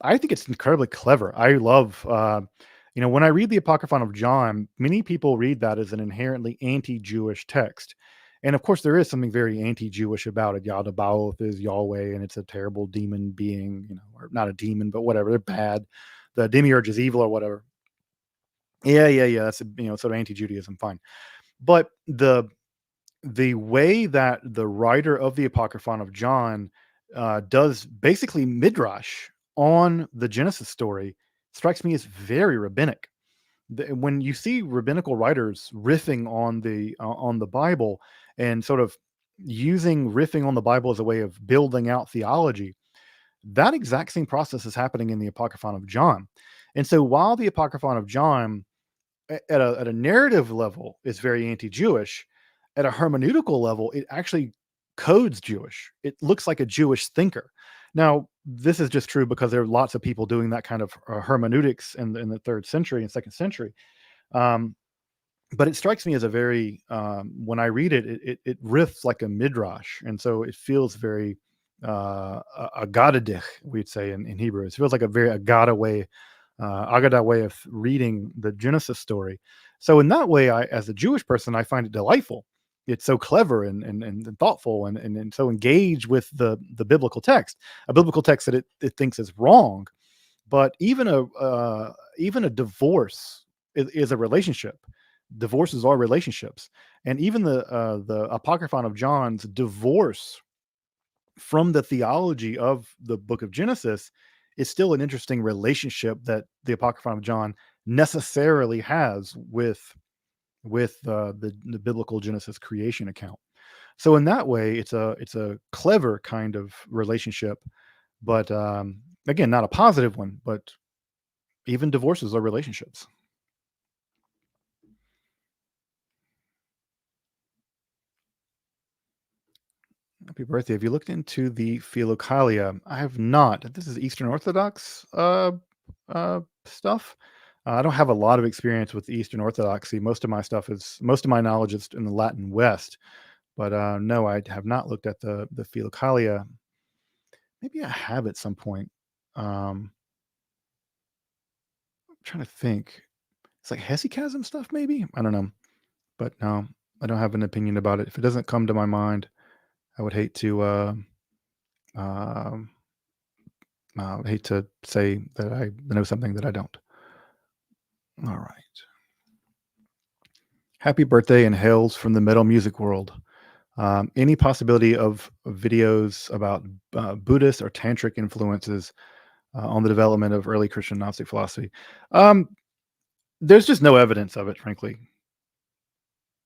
I think it's incredibly clever. I love, when I read the Apocryphon of John, many people read that as an inherently anti-Jewish text. And of course, there is something very anti-Jewish about it. Yahdabaoth is Yahweh, and it's a terrible demon being, or not a demon, but whatever. They're bad. The demiurge is evil or whatever. Yeah, yeah, yeah. That's sort of anti-Judaism. Fine, but the way that the writer of the Apocryphon of John does basically midrash on the Genesis story strikes me as very rabbinic. When you see rabbinical writers riffing on the Bible and sort of using riffing on the Bible as a way of building out theology, that exact same process is happening in the Apocryphon of John. And so while the Apocryphon of John at a narrative level is very anti-Jewish, at a hermeneutical level, it actually codes Jewish. It looks like a Jewish thinker. Now, this is just true because there are lots of people doing that kind of hermeneutics in the third century and second century. Um, but it strikes me as a very when I read it, it riffs like a midrash, and so it feels very agadadich, we'd say in Hebrew. It feels like a very agada way of reading the Genesis story. So in that way, as a Jewish person, I find it delightful. It's so clever and thoughtful and so engaged with the biblical text, a biblical text that it thinks is wrong. But even a divorce is a relationship. Divorces are relationships, and even the Apocryphon of John's divorce from the theology of the book of Genesis is still an interesting relationship that the Apocryphon of John necessarily has with the biblical Genesis creation account. So in that way, it's a clever kind of relationship, but again, not a positive one. But even divorces are relationships. Happy birthday. Have you looked into the Philokalia? I have not. This is Eastern Orthodox stuff. I don't have a lot of experience with Eastern Orthodoxy. Most of my knowledge is in the Latin West. But no, I have not looked at the Philokalia. Maybe I have at some point. I'm trying to think. It's like hesychasm stuff, maybe? I don't know. But no, I don't have an opinion about it. If it doesn't come to my mind, I would hate to um hate to say that I know something that I don't. All right. Happy birthday and hails from the metal music world. Any possibility of videos about Buddhist or tantric influences on the development of early Christian Gnostic philosophy? Um, there's just no evidence of it, frankly.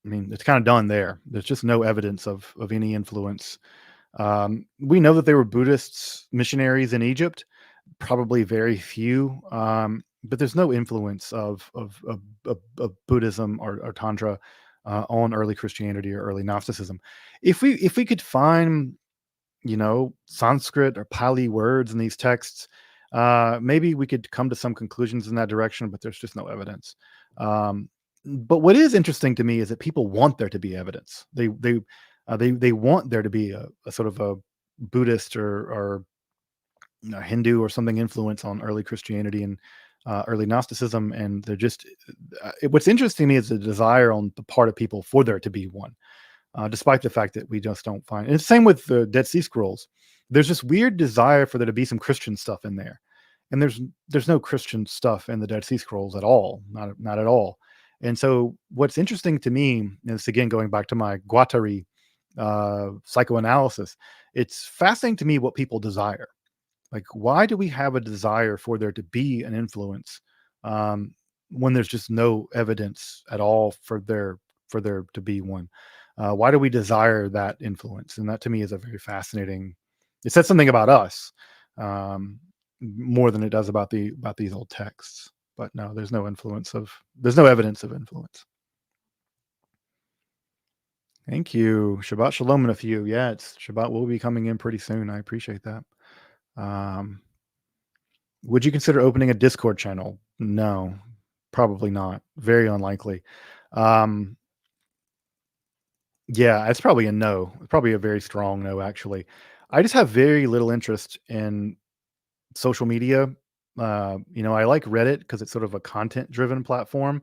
I mean, it's kind of done there. There's just no evidence of any influence. We know that there were Buddhists missionaries in Egypt, probably very few, but there's no influence of Buddhism or Tantra on early Christianity or early Gnosticism. If we could find, Sanskrit or Pali words in these texts, maybe we could come to some conclusions in that direction, but there's just no evidence. Um, but what is interesting to me is that people want there to be evidence. They want there to be a sort of a Buddhist or Hindu or something influence on early Christianity and early Gnosticism, and they're just what's interesting to me is the desire on the part of people for there to be one, despite the fact that we just don't find. And it's the same with the Dead Sea Scrolls. There's this weird desire for there to be some Christian stuff in there, and there's no Christian stuff in the Dead Sea Scrolls at all, not at all. And so, what's interesting to me, and it's again going back to my Guattari psychoanalysis, it's fascinating to me what people desire. Like, why do we have a desire for there to be an influence um, when there's just no evidence at all for there to be one? Why do we desire that influence? And that to me is a very fascinating. It says something about us um, more than it does about these old texts. But no, there's no evidence of influence. Thank you. Shabbat shalom and a few. Yeah, it's Shabbat will be coming in pretty soon. I appreciate that. Um, Would you consider opening a Discord channel? No, probably not. Very unlikely. Um, yeah, it's probably a no. It's probably a very strong no, actually. I just have very little interest in social media. I like Reddit because it's sort of a content-driven platform,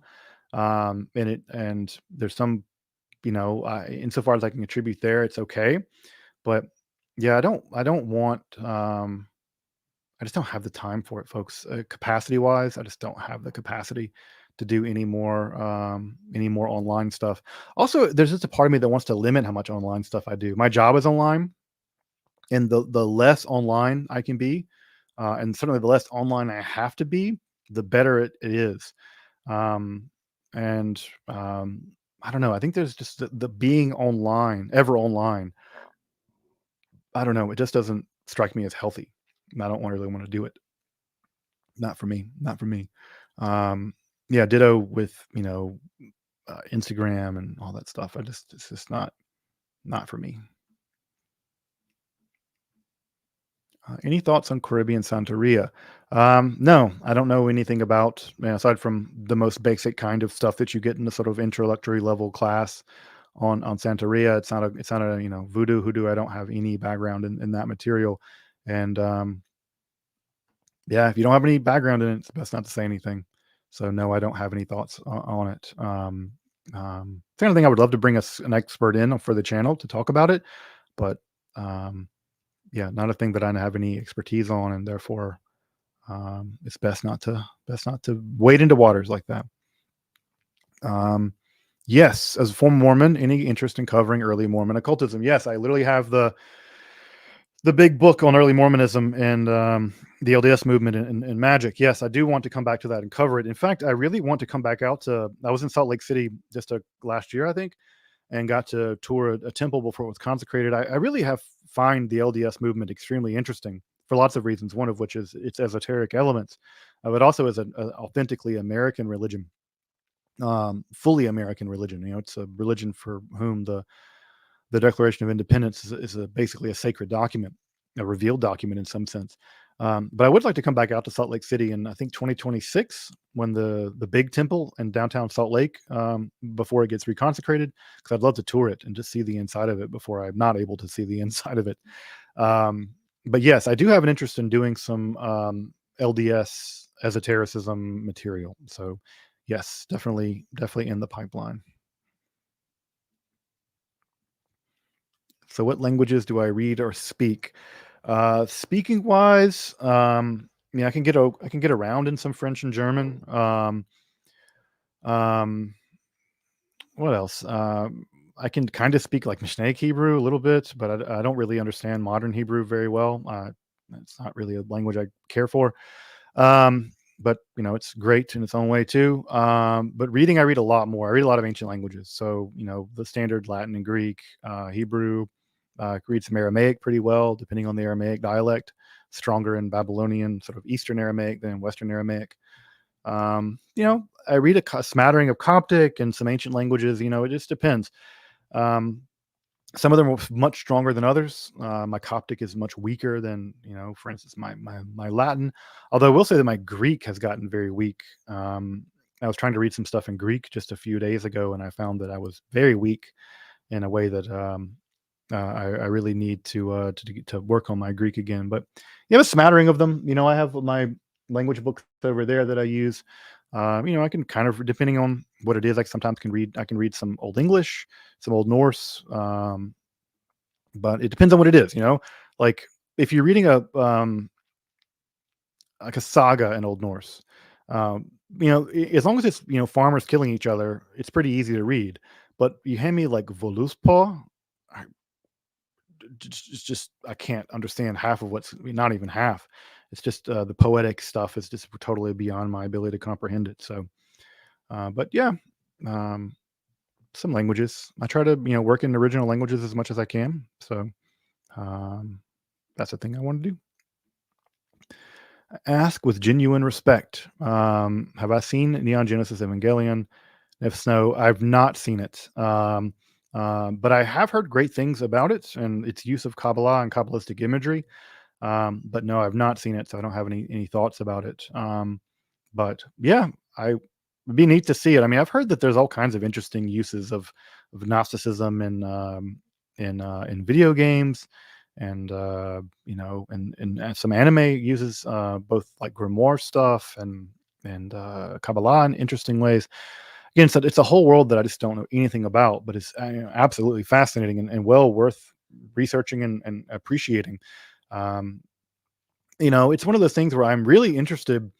and there's some, insofar as I can contribute there, it's okay. But yeah, I don't want. I just don't have the time for it, folks. Capacity wise, I just don't have the capacity to do any more online stuff. Also, there's just a part of me that wants to limit how much online stuff I do. My job is online, and the less online I can be, and certainly the less online I have to be, the better it is. Um, and I don't know. I think there's just the being online, ever online. I don't know. It just doesn't strike me as healthy. And I don't really want to do it. Not for me, not for me. Um, yeah, ditto with, Instagram and all that stuff. It's just not for me. Any thoughts on Caribbean Santeria? No, I don't know anything about, aside from the most basic kind of stuff that you get in the sort of introductory level class on Santeria. It's not a voodoo hoodoo. I don't have any background in that material, and yeah, if you don't have any background in it, it's best not to say anything. So no, I don't have any thoughts on it. It's the kind of thing I would love to bring an expert in for the channel to talk about it, but um, yeah, not a thing that I have any expertise on, and therefore it's best not to wade into waters like that. Um, yes, as a former Mormon, any interest in covering early Mormon occultism? Yes, I literally have the big book on early Mormonism and the LDS movement and magic. Yes, I do want to come back to that and cover it. In fact, I really want to come back out to. I was in Salt Lake City just last year, I think, and got to tour a temple before it was consecrated. I really have find the LDS movement extremely interesting for lots of reasons. One of which is its esoteric elements, but also as an authentically American religion, fully American religion. You know, it's a religion for whom the Declaration of Independence basically a sacred document, a revealed document in some sense. But I would like to come back out to Salt Lake City in I think 2026 when the big temple in downtown Salt Lake, before it gets reconsecrated, because I'd love to tour it and just see the inside of it before I'm not able to see the inside of it. Um, but yes, I do have an interest in doing some LDS esotericism material. So yes, definitely in the pipeline. So what languages do I read or speak? Speaking wise, yeah, I can get around in some French and German. Um, what else? I can kind of speak like Mishnaic Hebrew a little bit, but I don't really understand modern Hebrew very well. It's not really a language I care for. But you know, it's great in its own way too. But reading, I read a lot more. I read a lot of ancient languages. So, you know, the standard Latin and Greek, Hebrew, I can read some Aramaic pretty well, depending on the Aramaic dialect, stronger in Babylonian, sort of Eastern Aramaic than Western Aramaic. You know, I read a smattering of Coptic and some ancient languages. You know, it just depends. Um, some of them are much stronger than others. My Coptic is much weaker than, you know, for instance, my Latin. Although I will say that my Greek has gotten very weak. I was trying to read some stuff in Greek just a few days ago, and I found that I was very weak in a way that I really need to work on my Greek again. But you have a smattering of them. You know, I have my language books over there that I use. You know, I can kind of, depending on what it is, like sometimes I can read some Old English, some Old Norse, but it depends on what it is. You know, like if you're reading like a saga in Old Norse, you know, as long as it's, you know, farmers killing each other, it's pretty easy to read. But you hand me like Voluspa, it's just I can't understand half of what's, I mean, not even half. It's just the poetic stuff is just totally beyond my ability to comprehend it. So, but yeah, um, some languages. I try to, you know, work in original languages as much as I can. So um, that's the thing I want to do. Ask with genuine respect. Have I seen Neon Genesis Evangelion? If so, I've not seen it. But I have heard great things about it and its use of Kabbalah and Kabbalistic imagery. But no, I've not seen it, so I don't have any thoughts about it. But yeah, I would be neat to see it. I mean, I've heard that there's all kinds of interesting uses of Gnosticism in video games, and you know, and some anime uses both like grimoire stuff and Kabbalah in interesting ways. Again, so it's a whole world that I just don't know anything about, but it's absolutely fascinating and well worth researching and appreciating. Um, you know, it's one of those things where I'm really interested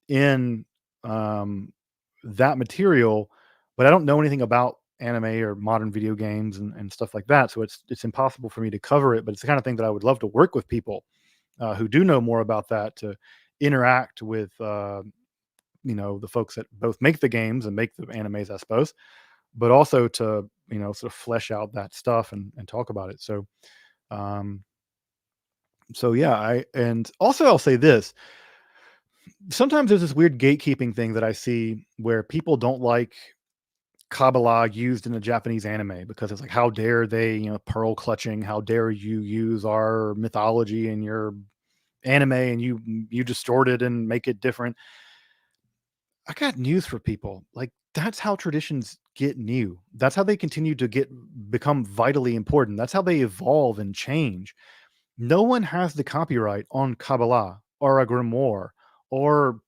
in um, that material, but I don't know anything about anime or modern video games and stuff like that. So it's impossible for me to cover it. But it's the kind of thing that I would love to work with people who do know more about that to interact with. You know, the folks that both make the games and make the animes, I suppose, but also to, you know, sort of flesh out that stuff and talk about it. Um, so yeah, I and also I'll say this: sometimes there's this weird gatekeeping thing that I see where people don't like Kabbalah used in a Japanese anime because it's like, how dare they, you know, pearl clutching? How dare you use our mythology in your anime and you distort it and make it different? I got news for people. Like that's how traditions get new. That's how they continue to become vitally important. That's how they evolve and change. No one has the copyright on Kabbalah or a grimoire or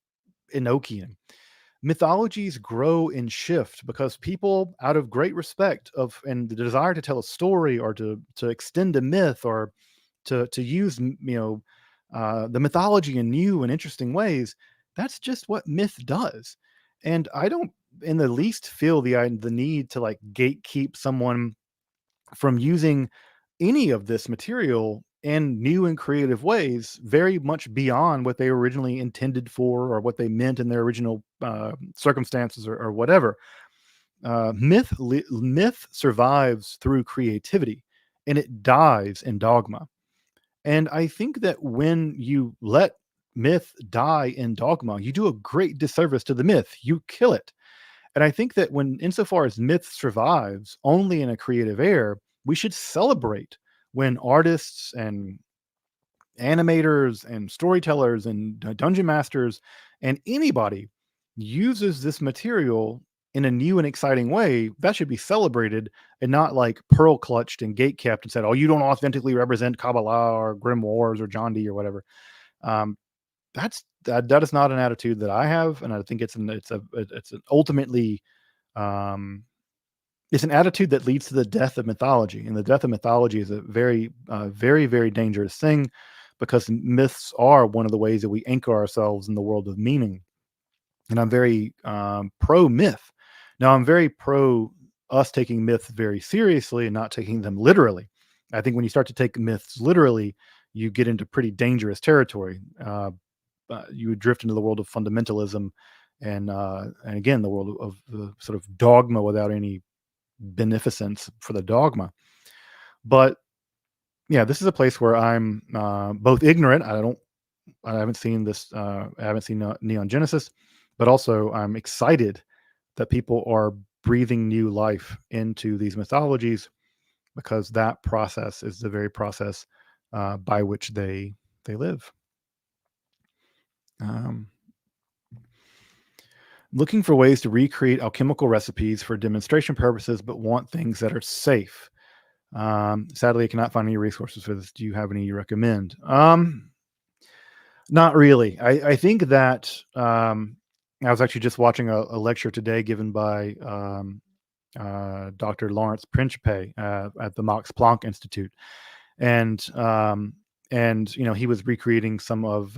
Enochian. Mythologies grow and shift because people, out of great respect of and the desire to tell a story or to extend a myth or to use you know the mythology in new and interesting ways, that's just what myth does. And I don't in the least feel the need to like gatekeep someone from using any of this material in new and creative ways, very much beyond what they originally intended for or what they meant in their original circumstances or whatever. Myth survives through creativity, and it dies in dogma. And I think that when you let myth die in dogma, you do a great disservice to the myth. You kill it. And I think that when, insofar as myth survives only in a creative air, we should celebrate when artists and animators and storytellers and dungeon masters and anybody uses this material in a new and exciting way. That should be celebrated and not like pearl clutched and gate kept and said, "Oh, you don't authentically represent Kabbalah or Grimoires or John Dee or whatever." Um, that is not an attitude that I have, and I think it's an ultimately um, it's an attitude that leads to the death of mythology, and the death of mythology is a very dangerous thing, because myths are one of the ways that we anchor ourselves in the world of meaning. And I'm very pro myth. Now, I'm very pro us taking myths very seriously and not taking them literally. I think when you start to take myths literally, you get into pretty dangerous territory. You would drift into the world of fundamentalism, and again, the world of the sort of dogma without any beneficence for the dogma. But yeah, this is a place where I'm both ignorant. I haven't seen this. I haven't seen Neon Genesis, but also I'm excited that people are breathing new life into these mythologies, because that process is the very process by which they live. Um, Looking for ways to recreate alchemical recipes for demonstration purposes, but want things that are safe. Sadly, I cannot find any resources for this. Do you have any you recommend? Not really. I think that I was actually just watching a lecture today given by Dr. Lawrence Principe at the Max Planck Institute, and he was recreating some of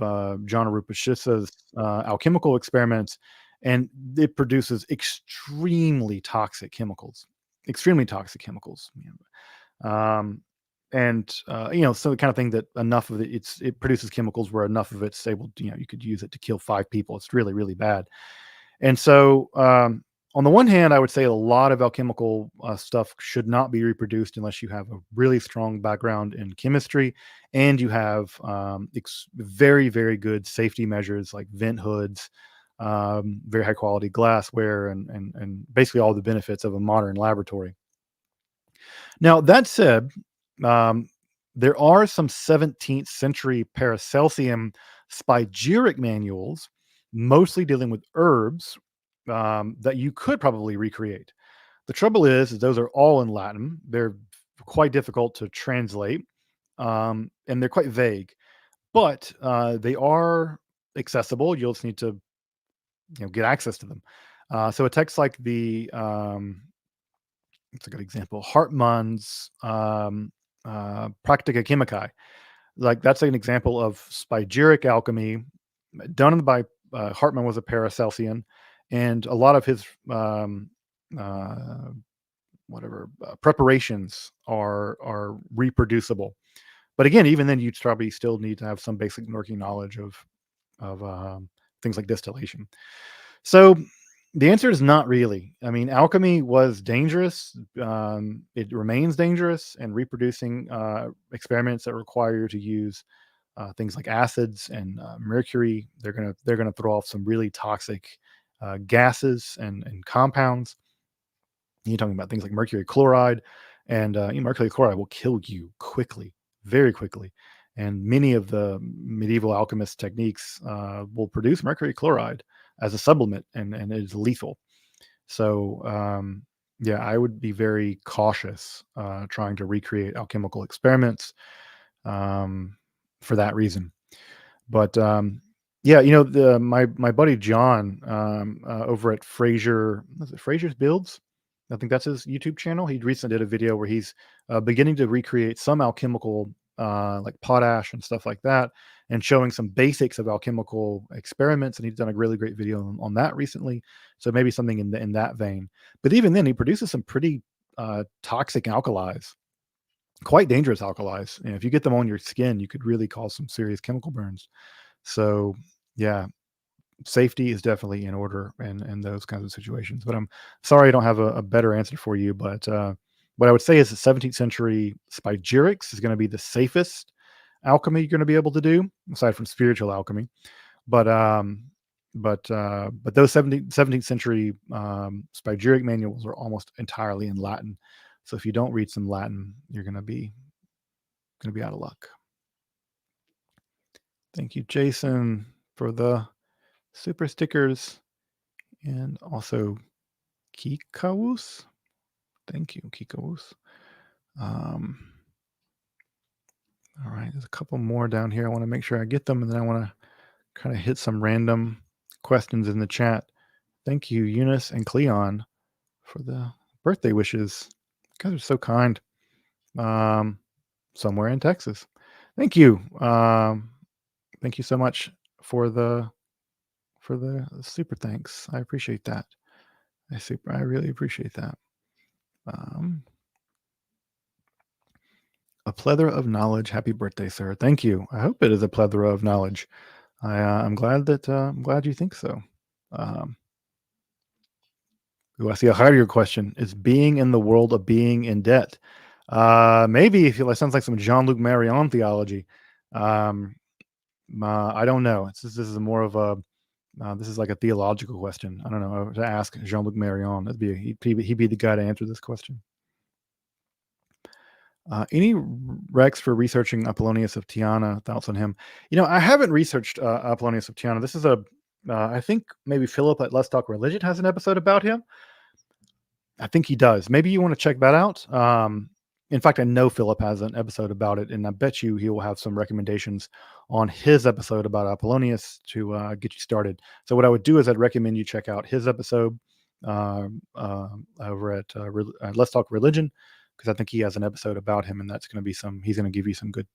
John Rupashisa's alchemical experiments, and it produces extremely toxic chemicals. Extremely toxic chemicals. Um, so the kind of thing that enough of it produces chemicals where enough of it's able to, you could use it to kill 5 people. It's really, really bad. And so, on the one hand, I would say a lot of alchemical stuff should not be reproduced unless you have a really strong background in chemistry, and you have very, very good safety measures like vent hoods, very high quality glassware, and basically all the benefits of a modern laboratory. Now, that said, um, there are some 17th century Paracelsian spigyric manuals, mostly dealing with herbs, that you could probably recreate. The trouble is those are all in Latin. They're quite difficult to translate, and they're quite vague, but they are accessible. You'll just need to get access to them. So a text like the it's a good example. Hartmann's Practica Chemicae. Like that's an example of spigyric alchemy done by Hartmann was a Paracelsian, and a lot of his uh, preparations are reproducible. But again, even then, you'd probably still need to have some basic working knowledge of things like distillation. So the answer is not really. I mean, alchemy was dangerous. It remains dangerous, and reproducing experiments that require you to use things like acids and mercury, they're gonna throw off some really toxic gases and compounds. You're talking about things like mercury chloride, and mercury chloride will kill you quickly, very quickly. And many of the medieval alchemist techniques will produce mercury chloride as a supplement, and it is lethal. So, yeah, I would be very cautious trying to recreate alchemical experiments for that reason. But yeah, my buddy John over at Fraser, was it Fraser's Builds? I think that's his YouTube channel. He recently did a video where he's beginning to recreate some alchemical, like potash and stuff like that, and showing some basics of alchemical experiments. And he's done a really great video on that recently. So maybe something in that vein. But even then, he produces some pretty toxic alkalis. quite dangerous alkalis. And if you get them on your skin, you could really cause some serious chemical burns. So, yeah, safety is definitely in order in those kinds of situations. But I'm sorry I don't have a better answer for you. But what I would say is the 17th century Spigyrix is going to be the safest alchemy you're going to be able to do, aside from spiritual alchemy. But those 17th century Spigyrix manuals are almost entirely in Latin. So if you don't read some Latin, you're going to be out of luck. Thank you, Jason, for the super stickers, and also Kikawus. Thank you, Kikawus. All right, there's a couple more down here. I want to make sure I get them, and then I want to kind of hit some random questions in the chat. Thank you, Eunice and Cleon, for the birthday wishes. You guys are so kind. Somewhere in Texas. Thank you. Thank you so much for the super thanks. I appreciate that. I really appreciate that. A plethora of knowledge. Happy birthday, sir. Thank you. I hope it is a plethora of knowledge. I'm glad that I'm glad you think so. I see a higher question. Is being in the world of being in debt? Maybe if it sounds like some Jean-Luc Marion theology. I don't know. This is more of a this is like a theological question. I don't know. To ask Jean-Luc Marion, he'd be the guy to answer this question. Any recs for researching Apollonius of Tyana? Thoughts on him? I haven't researched Apollonius of Tyana. This is I think maybe Philip at Let's Talk Religion has an episode about him. I think he does. Maybe you want to check that out. In fact, I know Philip has an episode about it, and I bet you he will have some recommendations on his episode about Apollonius to get you started. So what I would do is I'd recommend you check out his episode over at Let's Talk Religion, because I think he has an episode about him, and that's going to be he's going to give you some good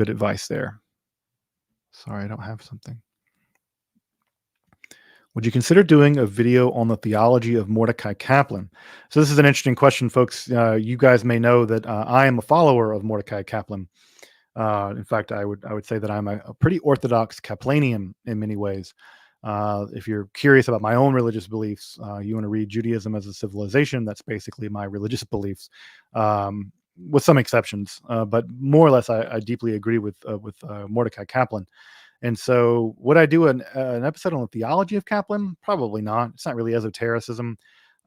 advice there. Sorry, I don't have something. Would you consider doing a video on the theology of Mordecai Kaplan? So this is an interesting question, folks. You guys may know that I am a follower of Mordecai Kaplan. In fact, I would say that I'm a pretty orthodox Kaplanian in many ways. If you're curious about my own religious beliefs, you want to read Judaism as a Civilization. That's basically my religious beliefs, with some exceptions. But more or less, I deeply agree with Mordecai Kaplan. And so would I do an episode on the theology of Kaplan? Probably not. It's not really esotericism.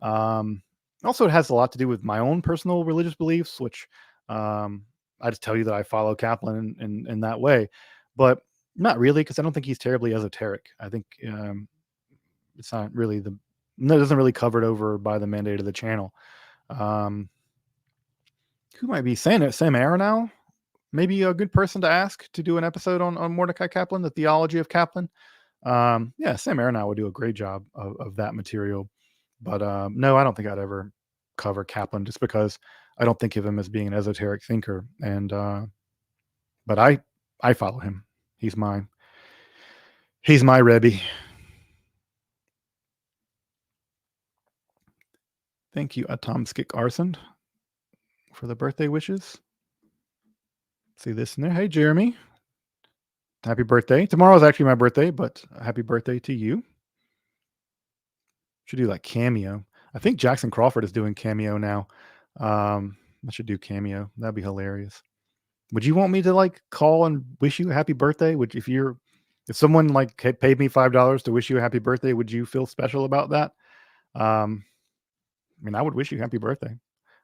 Also, it has a lot to do with my own personal religious beliefs, which I just tell you that I follow Kaplan in that way. But not really, because I don't think he's terribly esoteric. I think it's not really it doesn't really cover it over by the mandate of the channel. Who might be saying it? Sam Aronow? Maybe a good person to ask to do an episode on Mordecai Kaplan, the theology of Kaplan. Yeah, Sam Aronow would do a great job of that material. But no, I don't think I'd ever cover Kaplan, just because I don't think of him as being an esoteric thinker. And but I follow him. He's my Rebbe. Thank you, Atomskik Arsend, for the birthday wishes. See this in there. Hey, Jeremy. Happy birthday. Tomorrow's actually my birthday, but happy birthday to you. Should do like Cameo. I think Jackson Crawford is doing Cameo now. I should do Cameo. That'd be hilarious. Would you want me to like call and wish you a happy birthday? If someone like paid me $5 to wish you a happy birthday, would you feel special about that? I mean, I would wish you happy birthday.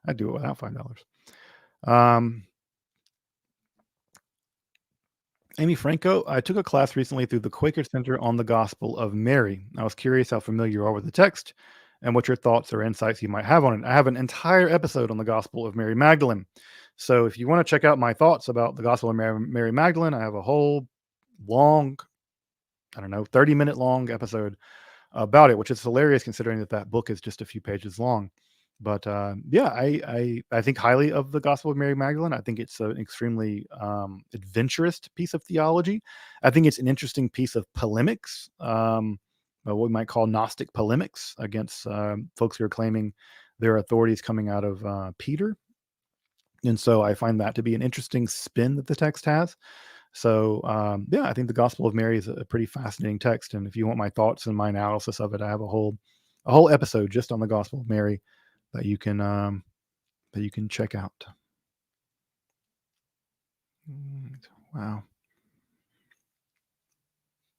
I'd do it without $5. Amy Franco, I took a class recently through the Quaker Center on the Gospel of Mary. I was curious how familiar you are with the text and what your thoughts or insights you might have on it. I have an entire episode on the Gospel of Mary Magdalene. So if you want to check out my thoughts about the Gospel of Mary Magdalene, I have a whole long, 30-minute long episode about it, which is hilarious considering that book is just a few pages long. But yeah, I think highly of the Gospel of Mary Magdalene. I think it's an extremely adventurous piece of theology. I think it's an interesting piece of polemics, what we might call Gnostic polemics against folks who are claiming their authorities coming out of Peter. And so I find that to be an interesting spin that the text has. So yeah, I think the Gospel of Mary is a pretty fascinating text. And if you want my thoughts and my analysis of it, I have a whole episode just on the Gospel of Mary that you can check out. Wow.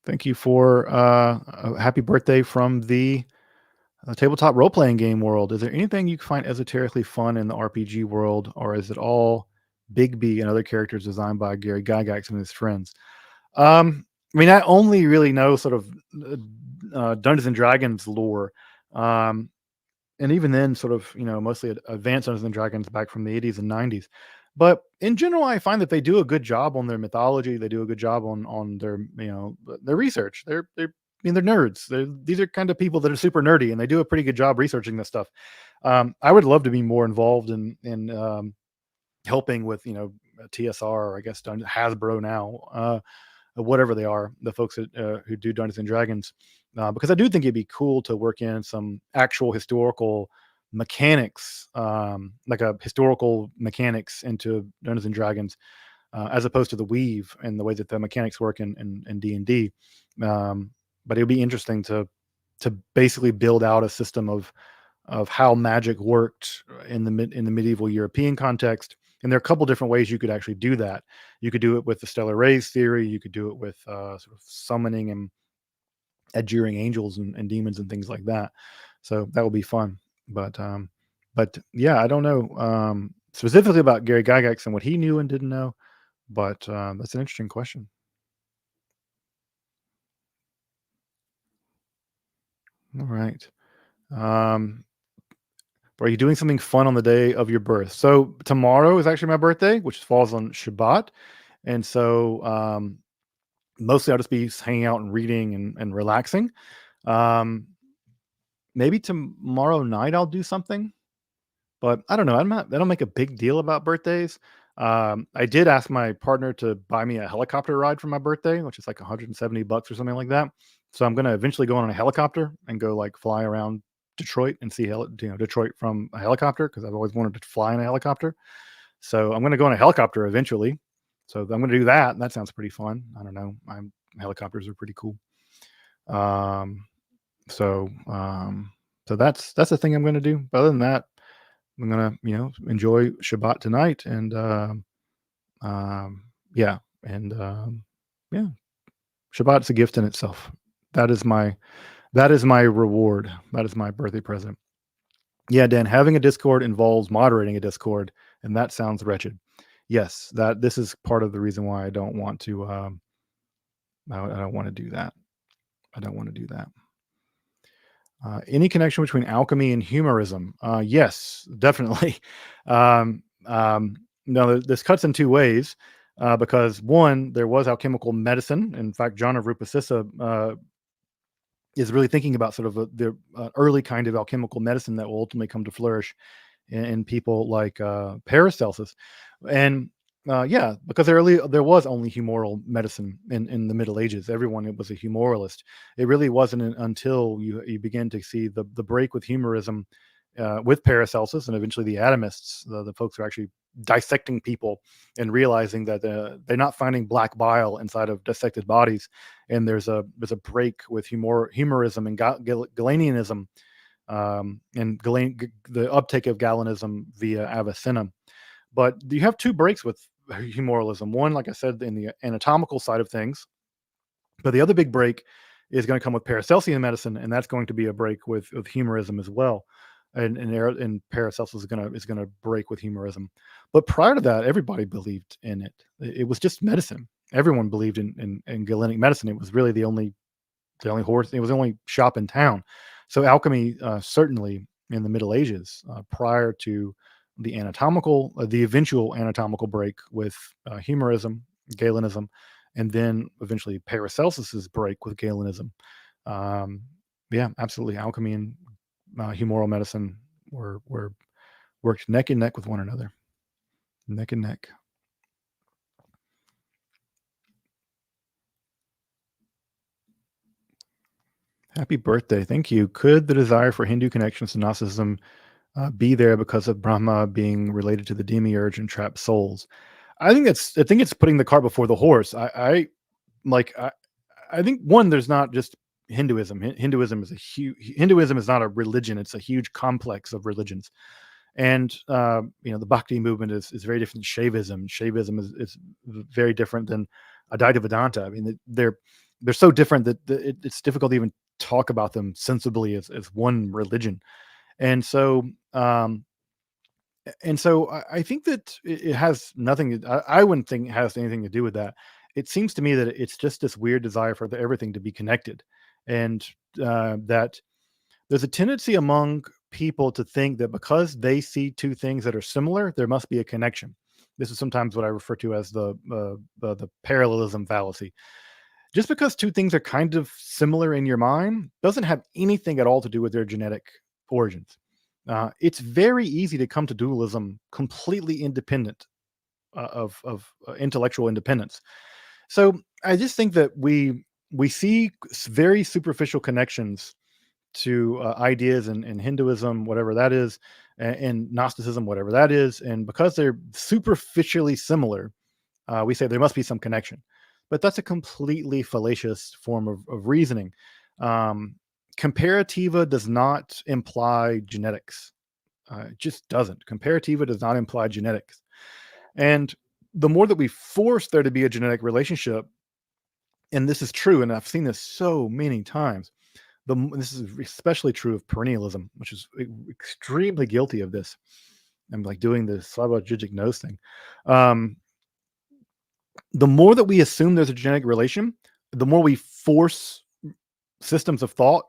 Thank you for a happy birthday from the tabletop role playing game world. Is there anything you find esoterically fun in the RPG world, or is it all Big B and other characters designed by Gary Gygax and his friends? I mean, I only really know sort of Dungeons and Dragons lore. Um, and even then, sort of, mostly advanced Dungeons and Dragons back from the 80s and 90s. But in general, I find that they do a good job on their mythology. They do a good job on their their research. They're nerds. These are kind of people that are super nerdy, and they do a pretty good job researching this stuff. I would love to be more involved in helping with TSR, or I guess Hasbro now. Whatever they are, the folks who do Dungeons and Dragons, because I do think it'd be cool to work in some actual historical mechanics, like a historical mechanics into Dungeons and Dragons, as opposed to the weave and the way that the mechanics work in D&D. But it would be interesting to basically build out a system of how magic worked in the medieval European context. And there are a couple different ways you could actually do that. You could do it with the stellar rays theory. You could do it with sort of summoning and adjuring angels and demons and things like that. So that would be fun. But yeah, I don't know specifically about Gary Gygax and what he knew and didn't know. But that's an interesting question. All right. Um, are you doing something fun on the day of your birth? So tomorrow is actually my birthday, which falls on Shabbat. And so mostly I'll just be hanging out and reading and relaxing. Um, maybe tomorrow night I'll do something, but I don't know. I don't make a big deal about birthdays. I did ask my partner to buy me a helicopter ride for my birthday, which is like $170 or something like that. So I'm going to eventually go on a helicopter and go like fly around Detroit and see Detroit from a helicopter, because I've always wanted to fly in a helicopter. So I'm going to go on a helicopter eventually. So I'm going to do that. And that sounds pretty fun. I don't know. Helicopters are pretty cool. Um, so so that's the thing I'm going to do. But other than that, I'm going to enjoy Shabbat tonight, and yeah, and yeah, Shabbat's a gift in itself. That is my reward. That is my birthday present. Yeah, Dan, having a Discord involves moderating a Discord, and that sounds wretched. Yes, that this is part of the reason why I don't want to. I don't want to do that. I don't want to do that. Any connection between alchemy and humorism? Yes, definitely. Um, no, this cuts in two ways, because one, there was alchemical medicine. In fact, John of Rupasissa is really thinking about sort of the early kind of alchemical medicine that will ultimately come to flourish in people like Paracelsus. And yeah, because there was only humoral medicine in the Middle Ages. Everyone it was a humoralist. It really wasn't until you begin to see the break with humorism, with Paracelsus and eventually the atomists, the folks who are actually dissecting people and realizing that they're not finding black bile inside of dissected bodies. And there's a break with humorism and Galenianism, and the uptake of Galenism via Avicenna. But you have two breaks with humoralism. One, like I said, in the anatomical side of things, but the other big break is going to come with Paracelsian medicine, and that's going to be a break with humorism as well. And Paracelsus is gonna break with humorism. But prior to that, everybody believed in it. It was just medicine. Everyone believed in Galenic medicine. It was really the only horse. It was the only shop in town. So alchemy, certainly in the Middle Ages, prior to the eventual anatomical break with humorism, Galenism, and then eventually Paracelsus's break with Galenism. Um, yeah, absolutely. Alchemy and humoral medicine were worked neck and neck with one another, neck and neck. Happy birthday! Thank you. Could the desire for Hindu connections to Gnosticism be there because of Brahma being related to the demiurge and trapped souls. I think it's putting the cart before the horse. Like I think one, there's not just Hinduism. Hinduism is not a religion. It's a huge complex of religions. And the Bhakti movement is very different than Shaivism. Shaivism is very different than Advaita Vedanta. I mean, they're so different that it's difficult to even talk about them sensibly as one religion. And so um, I think that it has nothing. I wouldn't think it has anything to do with that. It seems to me that it's just this weird desire for everything to be connected, and that there's a tendency among people to think that because they see two things that are similar, there must be a connection. This is sometimes what I refer to as the parallelism fallacy. Just because two things are kind of similar in your mind doesn't have anything at all to do with their genetic origins. It's very easy to come to dualism completely independent of intellectual independence. So I just think that we see very superficial connections to ideas in Hinduism, whatever that is, and Gnosticism, whatever that is, and because they're superficially similar, we say there must be some connection. But that's a completely fallacious form of reasoning. Um, Comparativa does not imply genetics. It just doesn't. Comparativa does not imply genetics. And the more that we force there to be a genetic relationship, and this is true, and I've seen this so many times, this is especially true of perennialism, which is extremely guilty of this. I'm like doing the Slava-Jijic nose thing. Um, the more that we assume there's a genetic relation, the more we force systems of thought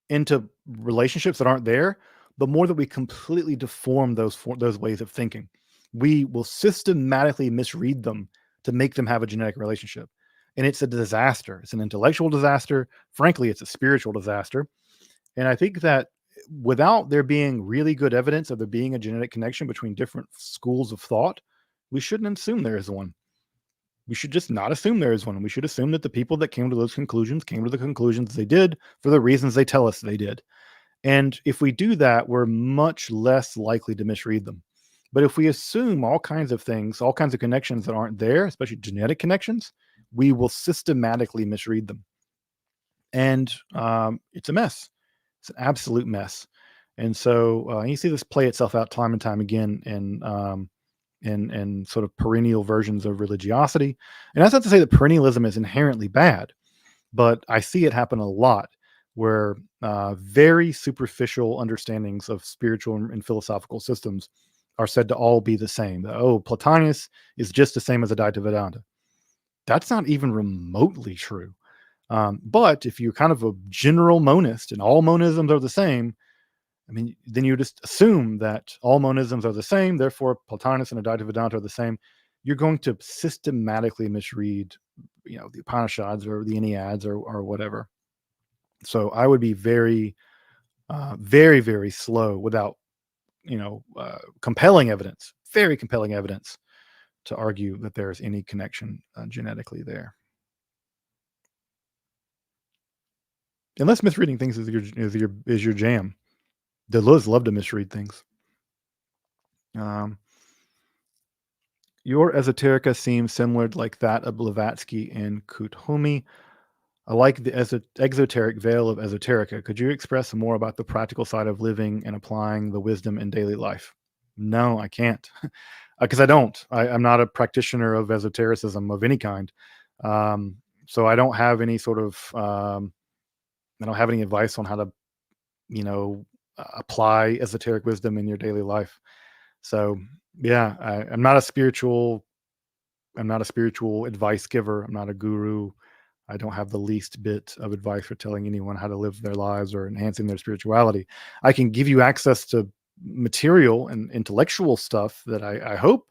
into relationships that aren't there, the more that we completely deform those ways of thinking. We will systematically misread them to make them have a genetic relationship. And it's a disaster. It's an intellectual disaster. Frankly, it's a spiritual disaster. And I think that without there being really good evidence of there being a genetic connection between different schools of thought, we shouldn't assume there is one. We should just not assume there is one. We should assume that the people that came to those conclusions came to the conclusions they did for the reasons they tell us they did. And if we do that, we're much less likely to misread them. But if we assume all kinds of things, all kinds of connections that aren't there, especially genetic connections, we will systematically misread them. And it's a mess. It's an absolute mess. And so you see this play itself out time and time again in sort of perennial versions of religiosity. And that's not to say that perennialism is inherently bad, but I see it happen a lot where very superficial understandings of spiritual and philosophical systems are said to all be the same. Oh, Plotinus is just the same as Advaita Vedanta. That's not even remotely true. But if you're kind of a general monist and all monisms are the same, I mean, then you just assume that all monisms are the same, therefore Plotinus and Advaita Vedanta are the same. You're going to systematically misread, the Upanishads or the Enneads or whatever. So I would be very, very, very slow without, compelling evidence, very compelling evidence to argue that there's any connection genetically there. Unless misreading things is your jam. Deleuze loved to misread things. Your esoterica seems similar like that of Blavatsky and Kuthumi. I like the exoteric veil of esoterica. Could you express more about the practical side of living and applying the wisdom in daily life? No, I can't, because I don't. I'm not a practitioner of esotericism of any kind. So I don't have any sort of, I don't have any advice on how to, apply esoteric wisdom in your daily life. So yeah, I'm not a spiritual advice giver. I'm not a guru. I don't have the least bit of advice for telling anyone how to live their lives or enhancing their spirituality. I can give you access to material and intellectual stuff that I hope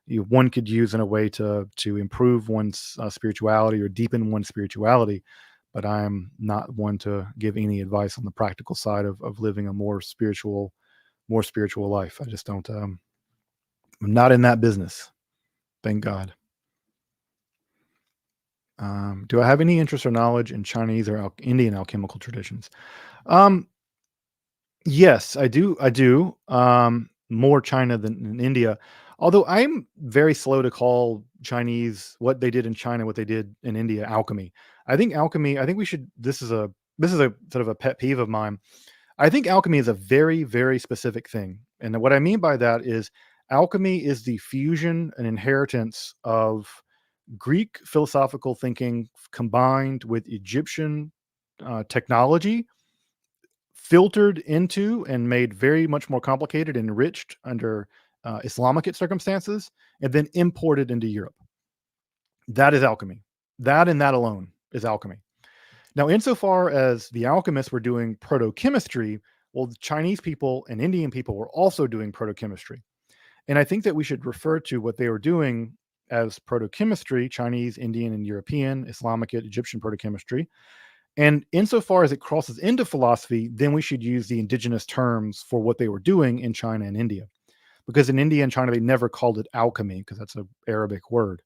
one could use in a way to improve one's spirituality or deepen one's spirituality. But I'm not one to give any advice on the practical side of living a more spiritual life. I just don't. I'm not in that business. Thank God. Do I have any interest or knowledge in Chinese or Indian alchemical traditions? Um, Yes, I do. I do. More China than in India. Although I'm very slow to call Chinese what they did in China, what they did in India, alchemy. I think alchemy. I think we should. This is a sort of a pet peeve of mine. I think alchemy is a very very specific thing, and what I mean by that is alchemy is the fusion and inheritance of Greek philosophical thinking combined with Egyptian technology filtered into and made very much more complicated and enriched under Islamic circumstances, and then imported into Europe. That is alchemy. That and that alone is alchemy. Now, insofar as the alchemists were doing proto-chemistry, well, the Chinese people and Indian people were also doing proto-chemistry. And I think that we should refer to what they were doing as proto-chemistry, Chinese, Indian, and European, Islamic, Egyptian proto-chemistry. And insofar as it crosses into philosophy, then we should use the indigenous terms for what they were doing in China and India. Because in India and China, they never called it alchemy because that's an Arabic word.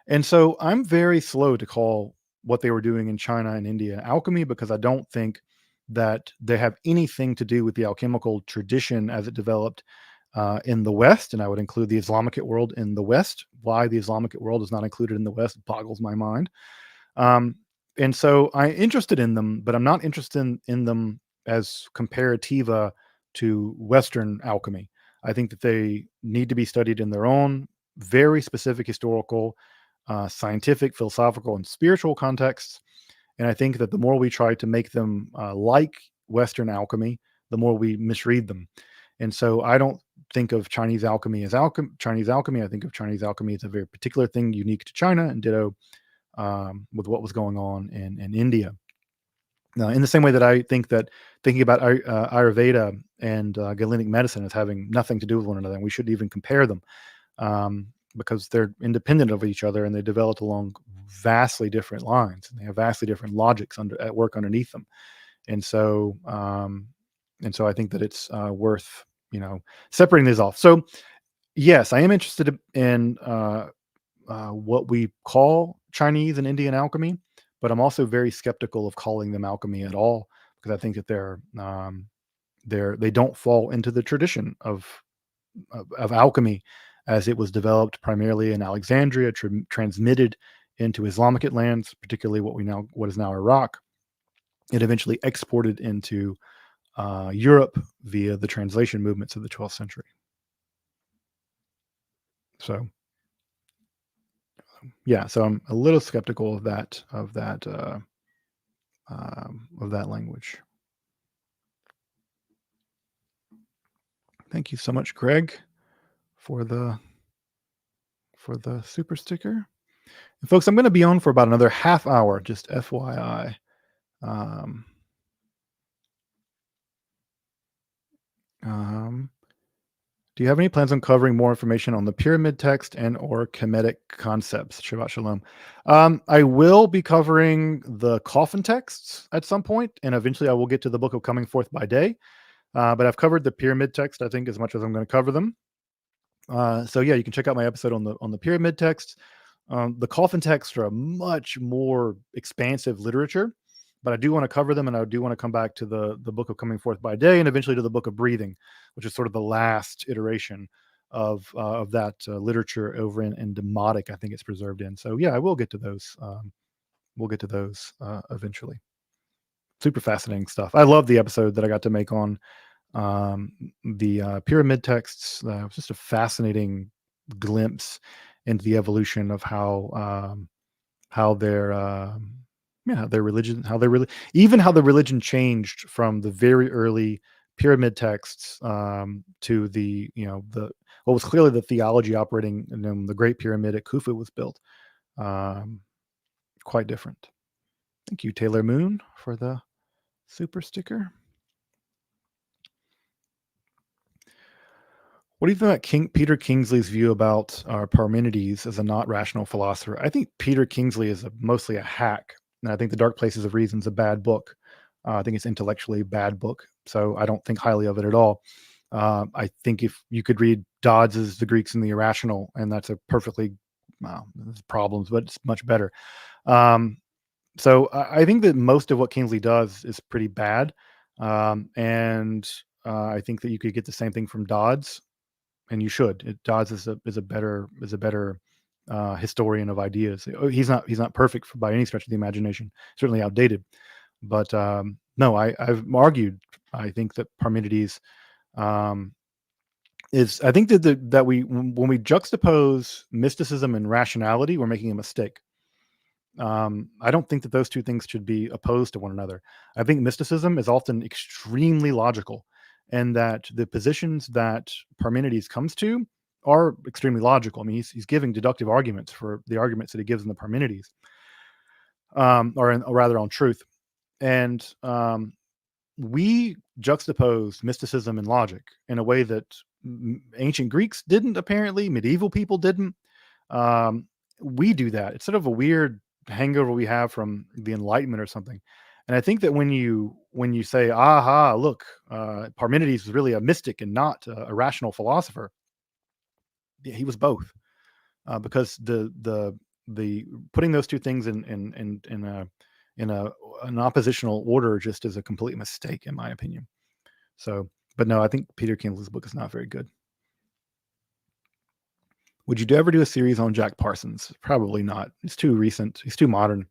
And so I'm very slow to call what they were doing in China and India alchemy because I don't think that they have anything to do with the alchemical tradition as it developed in the West. And I would include the Islamic world in the West. Why the Islamic world is not included in the West boggles my mind. Um, and so I'm interested in them, but I'm not interested in them as comparativa to Western alchemy. I think that they need to be studied in their own very specific historical, scientific, philosophical, and spiritual contexts. And I think that the more we try to make them like Western alchemy, the more we misread them. And so I don't think of Chinese alchemy as Chinese alchemy. I think of Chinese alchemy as a very particular thing unique to China, and ditto with what was going on in India. Now, in the same way that I think that thinking about Ayurveda and Galenic medicine as having nothing to do with one another, and we shouldn't even compare them because they're independent of each other and they developed along vastly different lines and they have vastly different logics at work underneath them. And so, I think that it's worth separating these off. So, yes, I am interested in what we call Chinese and Indian alchemy, but I'm also very skeptical of calling them alchemy at all because I think that they don't fall into the tradition of alchemy as it was developed primarily in Alexandria, transmitted into Islamic lands, particularly what is now Iraq, and eventually exported into Europe via the translation movements of the 12th century. So yeah, so I'm a little skeptical of that language. Thank you so much, Greg, for the super sticker. And folks, I'm going to be on for about another half hour, just FYI. Um, do you have any plans on covering more information on the pyramid text and or Kemetic concepts? Shabbat Shalom. I will be covering the coffin texts at some point, and eventually I will get to the book of Coming Forth by Day. But I've covered the pyramid text, I think, as much as I'm going to cover them. So yeah, you can check out my episode on the pyramid texts. The coffin texts are a much more expansive literature, but I do want to cover them, and I do want to come back to the book of Coming Forth by Day, and eventually to the book of Breathing, which is sort of the last iteration of that literature over in Demotic. I think it's preserved in. So yeah, I will get to those. We'll get to those eventually. Super fascinating stuff. I love the episode that I got to make on the pyramid texts. It was just a fascinating glimpse into the evolution of how their religion, how the religion changed from the very early pyramid texts to the what was clearly the theology operating in the Great Pyramid at Khufu was built. Quite different. Thank you, Taylor Moon, for the super sticker. What do you think about Peter Kingsley's view about Parmenides as a not rational philosopher? I think Peter Kingsley is mostly a hack, and I think The Dark Places of Reason is a bad book. I think it's intellectually a bad book, so I don't think highly of it at all. I think if you could read Dodds's The Greeks and the Irrational, and that's a perfectly there's problems, but it's much better. So I think that most of what Kingsley does is pretty bad. And I think that you could get the same thing from Dodds, and you should. Dodds is a better historian of ideas. He's not perfect by any stretch of the imagination. Certainly outdated, but no, I've argued. I think that Parmenides um, is. I think that that when we juxtapose mysticism and rationality, we're making a mistake. I don't think that those two things should be opposed to one another. I think mysticism is often extremely logical, and that the positions that Parmenides comes to are extremely logical. I mean, he's giving deductive arguments for the arguments that he gives in the Parmenides, or rather on truth. And we juxtapose mysticism and logic in a way that ancient Greeks didn't, apparently, medieval people didn't. Um, we do that. It's sort of a weird hangover we have from the Enlightenment or something. And I think that when you say, "Aha, look, Parmenides was really a mystic and not a rational philosopher," yeah, he was both. Because the putting those two things in a in a an oppositional order just is a complete mistake, in my opinion. So, but no, I think Peter Kingsley's book is not very good. Would you ever do a series on Jack Parsons? Probably not. He's too recent. He's too modern.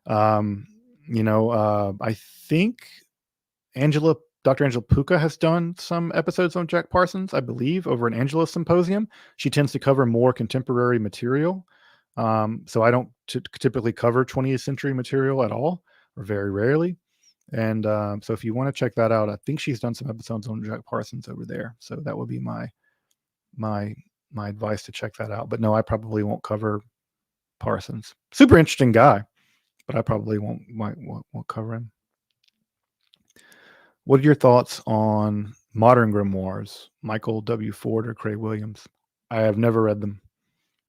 Um, I think Dr. Angela Puka has done some episodes on Jack Parsons, I believe, over an Angela Symposium. She tends to cover more contemporary material. So I don't typically cover 20th century material at all, or very rarely. And so if you want to check that out, I think she's done some episodes on Jack Parsons over there. So that would be my my advice to check that out. But no, I probably won't cover Parsons. Super interesting guy, but I probably won't cover him. What are your thoughts on modern grimoires, Michael W. Ford or Craig Williams? I have never read them.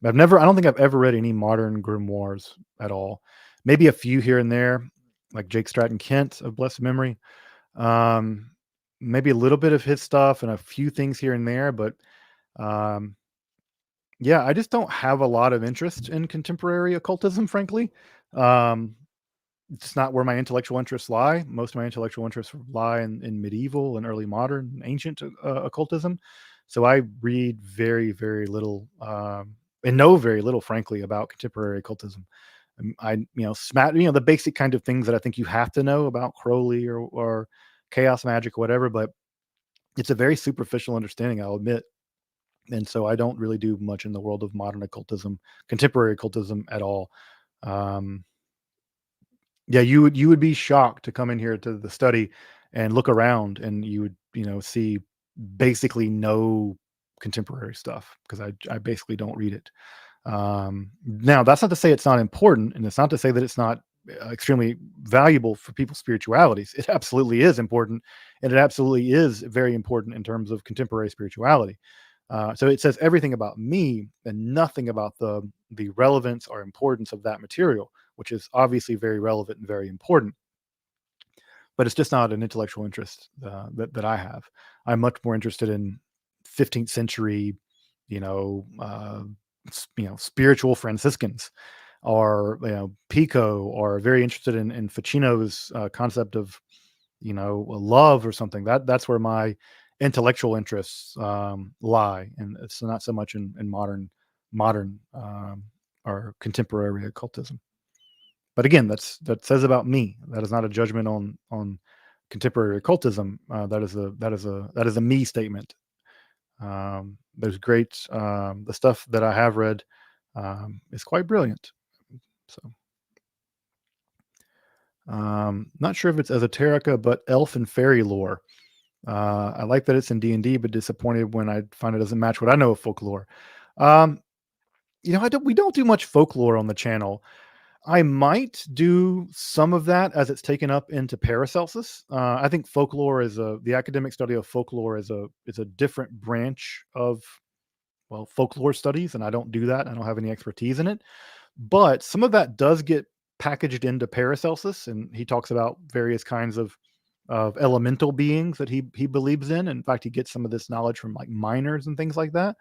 I don't think I've ever read any modern grimoires at all. Maybe a few here and there, like Jake Stratton Kent of blessed memory. Um, Maybe a little bit of his stuff and a few things here and there, but um, yeah, I just don't have a lot of interest in contemporary occultism, frankly. Um, it's not where my intellectual interests lie. Most of my intellectual interests lie in medieval and early modern and ancient occultism. So I read very, very little and know very little, frankly, about contemporary occultism. The basic kind of things that I think you have to know about Crowley or chaos magic or whatever, but it's a very superficial understanding, I'll admit. And so I don't really do much in the world of modern occultism, contemporary occultism at all. Um, yeah, you would be shocked to come in here to the study and look around, and you would see basically no contemporary stuff, because I basically don't read it. Now that's not to say it's not important, and it's not to say that it's not extremely valuable for people's spiritualities. It absolutely is important, and it absolutely is very important in terms of contemporary spirituality. So it says everything about me and nothing about the relevance or importance of that material, which is obviously very relevant and very important. But it's just not an intellectual interest that I have. I'm much more interested in 15th century, you know, uh, spiritual Franciscans, or Pico, or very interested in Ficino's concept of love or something. That's where my intellectual interests lie, and it's not so much in modern or contemporary occultism. But again, that says about me. That is not a judgment on contemporary occultism. That is a me statement. There's great the stuff that I have read is quite brilliant. So not sure if it's esoterica, but elf and fairy lore. I like that it's in D&D, but disappointed when I find it doesn't match what I know of folklore. Um, we don't do much folklore on the channel. I might do some of that as it's taken up into Paracelsus. I think folklore the academic study of folklore is a different branch of folklore studies, and I don't do that. I don't have any expertise in it, but some of that does get packaged into Paracelsus, and he talks about various kinds of elemental beings that he believes in. In fact, he gets some of this knowledge from like miners and things like that.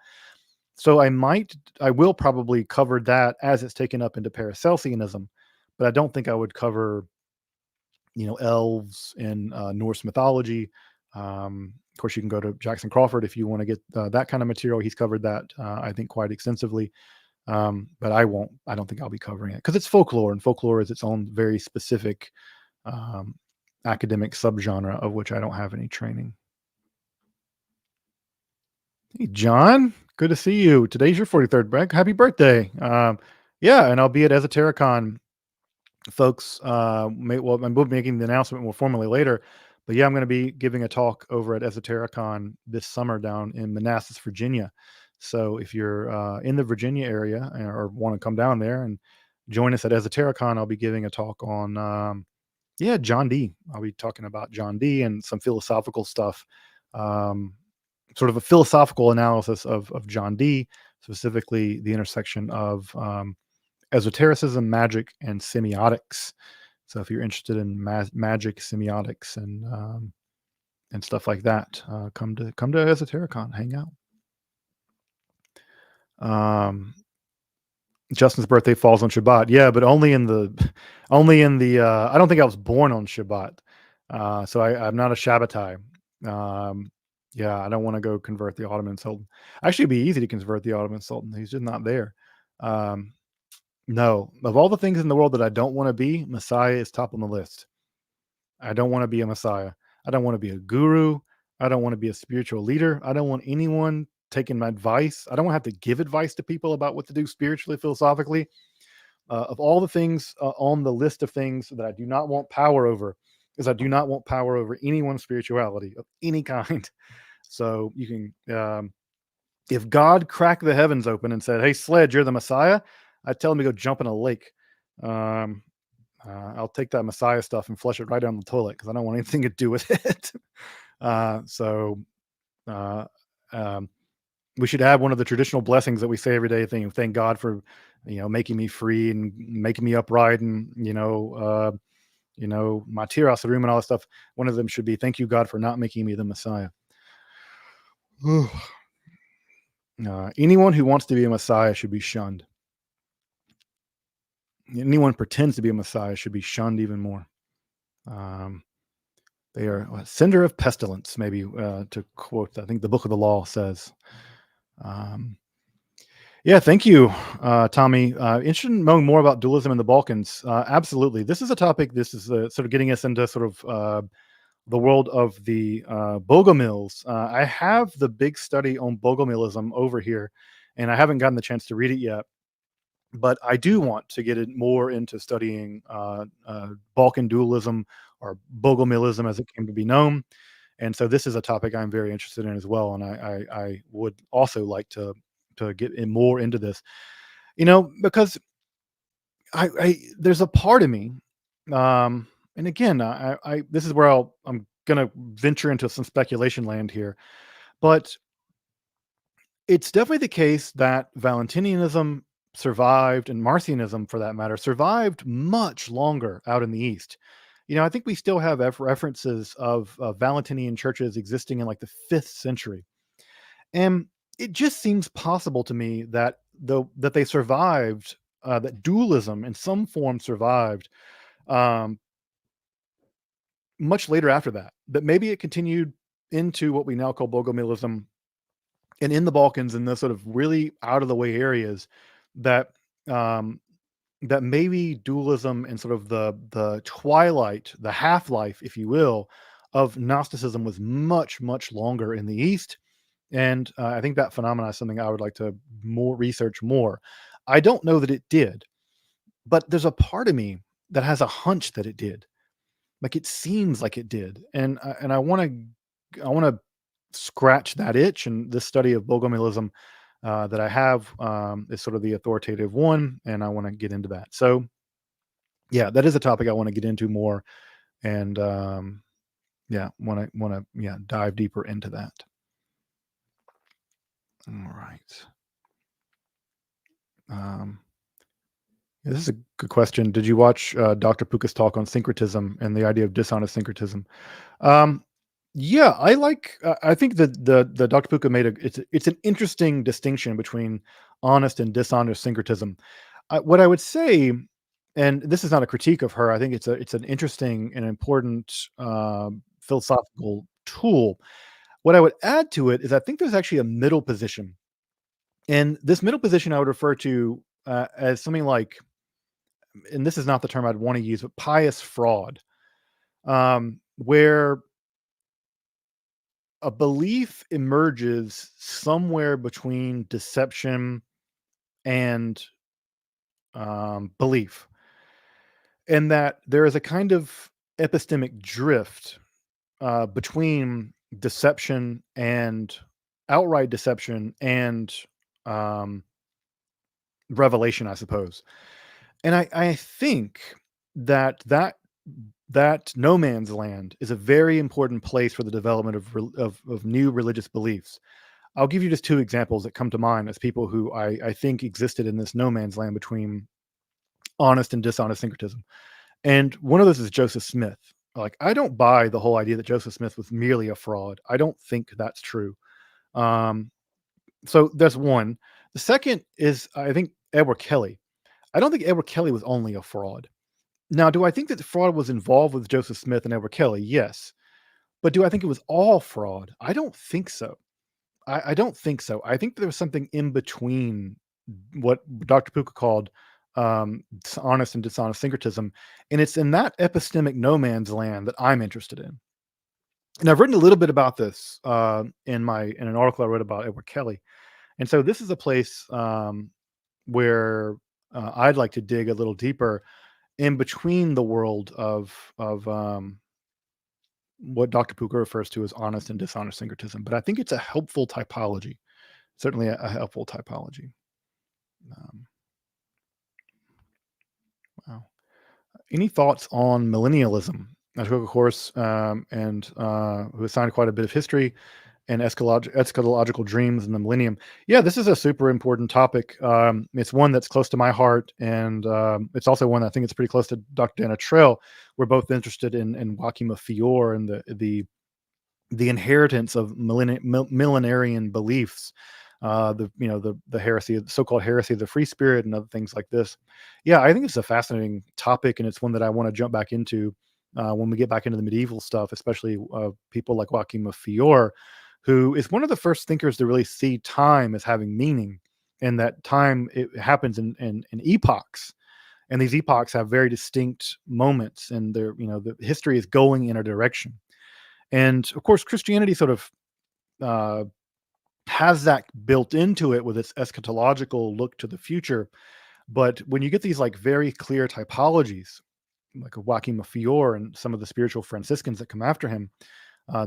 So I will probably cover that as it's taken up into Paracelsianism, but I don't think I would cover elves in Norse mythology. Of course, you can go to Jackson Crawford if you want to get that kind of material. He's covered that, I think, quite extensively. But I won't. I don't think I'll be covering it because it's folklore, and folklore is its own very specific um, academic subgenre of which I don't have any training. Hey, John, good to see you. Today's your 43rd, Brett. Happy birthday. Yeah, and I'll be at Esotericon, folks. Well, I'm making the announcement more formally later, but yeah, I'm going to be giving a talk over at Esotericon this summer down in Manassas, Virginia. So if you're in the Virginia area or want to come down there and join us at Esotericon, I'll be giving a talk on, yeah, John Dee. I'll be talking about John Dee and some philosophical stuff. Um, Sort of a philosophical analysis of John Dee, specifically the intersection of esotericism, magic, and semiotics. So if you're interested in magic, semiotics, and stuff like that, come to Esotericon, hang out. Justin's birthday falls on Shabbat. Yeah, but only in the I don't think I was born on Shabbat. So I'm not a Shabbatai. Yeah, I don't want to go convert the Ottoman Sultan. Actually, it'd be easy to convert the Ottoman Sultan. He's just not there. No, of all the things in the world that I don't want to be, Messiah is top on the list. I don't want to be a Messiah. I don't want to be a guru. I don't want to be a spiritual leader. I don't want anyone taking my advice. I don't want to have to give advice to people about what to do spiritually, philosophically. Of all the things on the list of things that I do not want power over, is I do not want power over anyone's spirituality of any kind. So you can, if God cracked the heavens open and said, "Hey, Sledge, you're the Messiah," I'd tell him to go jump in a lake. I'll take that Messiah stuff and flush it right down the toilet because I don't want anything to do with it. So we should have one of the traditional blessings that we say every day. Thank God for making me free and making me upright, and my tiras room and all that stuff. One of them should be, "Thank you, God, for not making me the Messiah." Anyone who wants to be a Messiah should be shunned. Anyone pretends to be a Messiah should be shunned even more. They are a cinder of pestilence, maybe, to quote, I think the Book of the Law says. Yeah, thank you, Tommy. Interested in knowing more about dualism in the Balkans. Absolutely. This is a topic, this is sort of getting us into sort of the world of the Bogomils. I have the big study on Bogomilism over here, and I haven't gotten the chance to read it yet. But I do want to get it more into studying Balkan dualism, or Bogomilism as it came to be known. And so this is a topic I'm very interested in as well. And I would also like to get in more into this, because there's a part of me, and again, this is where I'm going to venture into some speculation land here, but it's definitely the case that Valentinianism survived, and Marcionism, for that matter, survived much longer out in the East. I think we still have references of Valentinian churches existing in like the 5th century. And it just seems possible to me that that they survived, that dualism in some form survived much later after that. That maybe it continued into what we now call Bogomilism, and in the Balkans, in the sort of really out of the way areas, that that maybe dualism and sort of the twilight, the half-life, if you will, of Gnosticism was much, much longer in the East. And I think that phenomena is something I would like to research more. I don't know that it did, but there's a part of me that has a hunch that it did. Like, it seems like it did, and I want to scratch that itch. And this study of Bogomilism that I have is sort of the authoritative one, and I want to get into that. So, yeah, that is a topic I want to get into more, and yeah, want to dive deeper into that. All right. This is a good question. Did you watch Dr. Puka's talk on syncretism and the idea of dishonest syncretism? Yeah, I think that the Dr. Puka made it's an interesting distinction between honest and dishonest syncretism. What I would say and this is not a critique of her. I think it's an interesting and important philosophical tool. What I would add to it is I think there's actually a middle position, and this middle position I would refer to as something like, and this is not the term I'd want to use, but pious fraud, where a belief emerges somewhere between deception and belief, and that there is a kind of epistemic drift between deception and outright deception and um, revelation, I suppose. And I think that no man's land is a very important place for the development of new religious beliefs. I'll give you just two examples that come to mind as people who I think existed in this no man's land between honest and dishonest syncretism. And one of those is Joseph Smith. Like, I don't buy the whole idea that Joseph Smith was merely a fraud. I don't think that's true. Um, so that's one. The second is, I think, Edward Kelly. I don't think Edward Kelly was only a fraud. Now, do I think that the fraud was involved with Joseph Smith and Edward Kelly? Yes. But do I think it was all fraud? I don't think so. I don't think so. I think there was something in between what Dr. Puka called honest and dishonest syncretism. And it's in that epistemic no man's land that I'm interested in. And I've written a little bit about this in an article I wrote about Edward Kelly. And so this is a place where I'd like to dig a little deeper in between the world of what Dr. Puka refers to as honest and dishonest syncretism. But I think it's a helpful typology, certainly a helpful typology. Um, wow. Any thoughts on millennialism? I took a course and who assigned quite a bit of history and eschatological dreams in the millennium. Yeah, this is a super important topic. It's one that's close to my heart, and it's also one I think it's pretty close to Dr. Dana Trail. We're both interested in Joachim of Fior and the inheritance of millenarian beliefs, the heresy, the so-called heresy of the free spirit, and other things like this. Yeah, I think it's a fascinating topic, and it's one that I want to jump back into when we get back into the medieval stuff, especially people like Joachim of Fior, who is one of the first thinkers to really see time as having meaning, and that time it happens in epochs, and these epochs have very distinct moments, and they're the history is going in a direction. And of course, Christianity sort of uh, has that built into it with its eschatological look to the future. But when you get these like very clear typologies, like a Joachim of Fior and some of the spiritual Franciscans that come after him,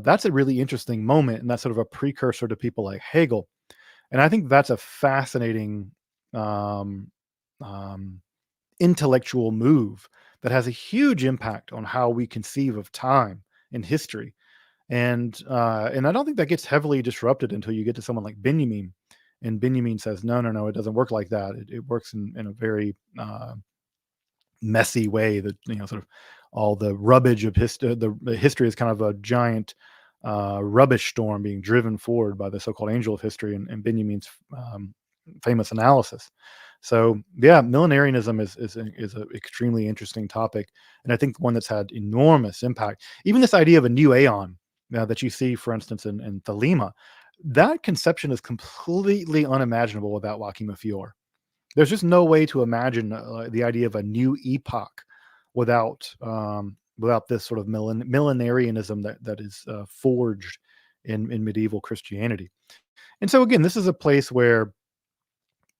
that's a really interesting moment, and that's sort of a precursor to people like Hegel. And I think that's a fascinating um, um, intellectual move that has a huge impact on how we conceive of time in history. And I don't think that gets heavily disrupted until you get to someone like Benjamin. And Benjamin says, no, no, no, it doesn't work like that. It works in a very messy way that, sort of all the rubbish of history, the history is kind of a giant rubbish storm being driven forward by the so-called angel of history and Benjamin's famous analysis. So yeah, millenarianism is an extremely interesting topic, and I think one that's had enormous impact. Even this idea of a new aeon that you see, for instance, in Thelema, that conception is completely unimaginable without Joachim of Fior. There's just no way to imagine the idea of a new epoch without this sort of millenarianism that is forged in medieval Christianity. And so again, this is a place where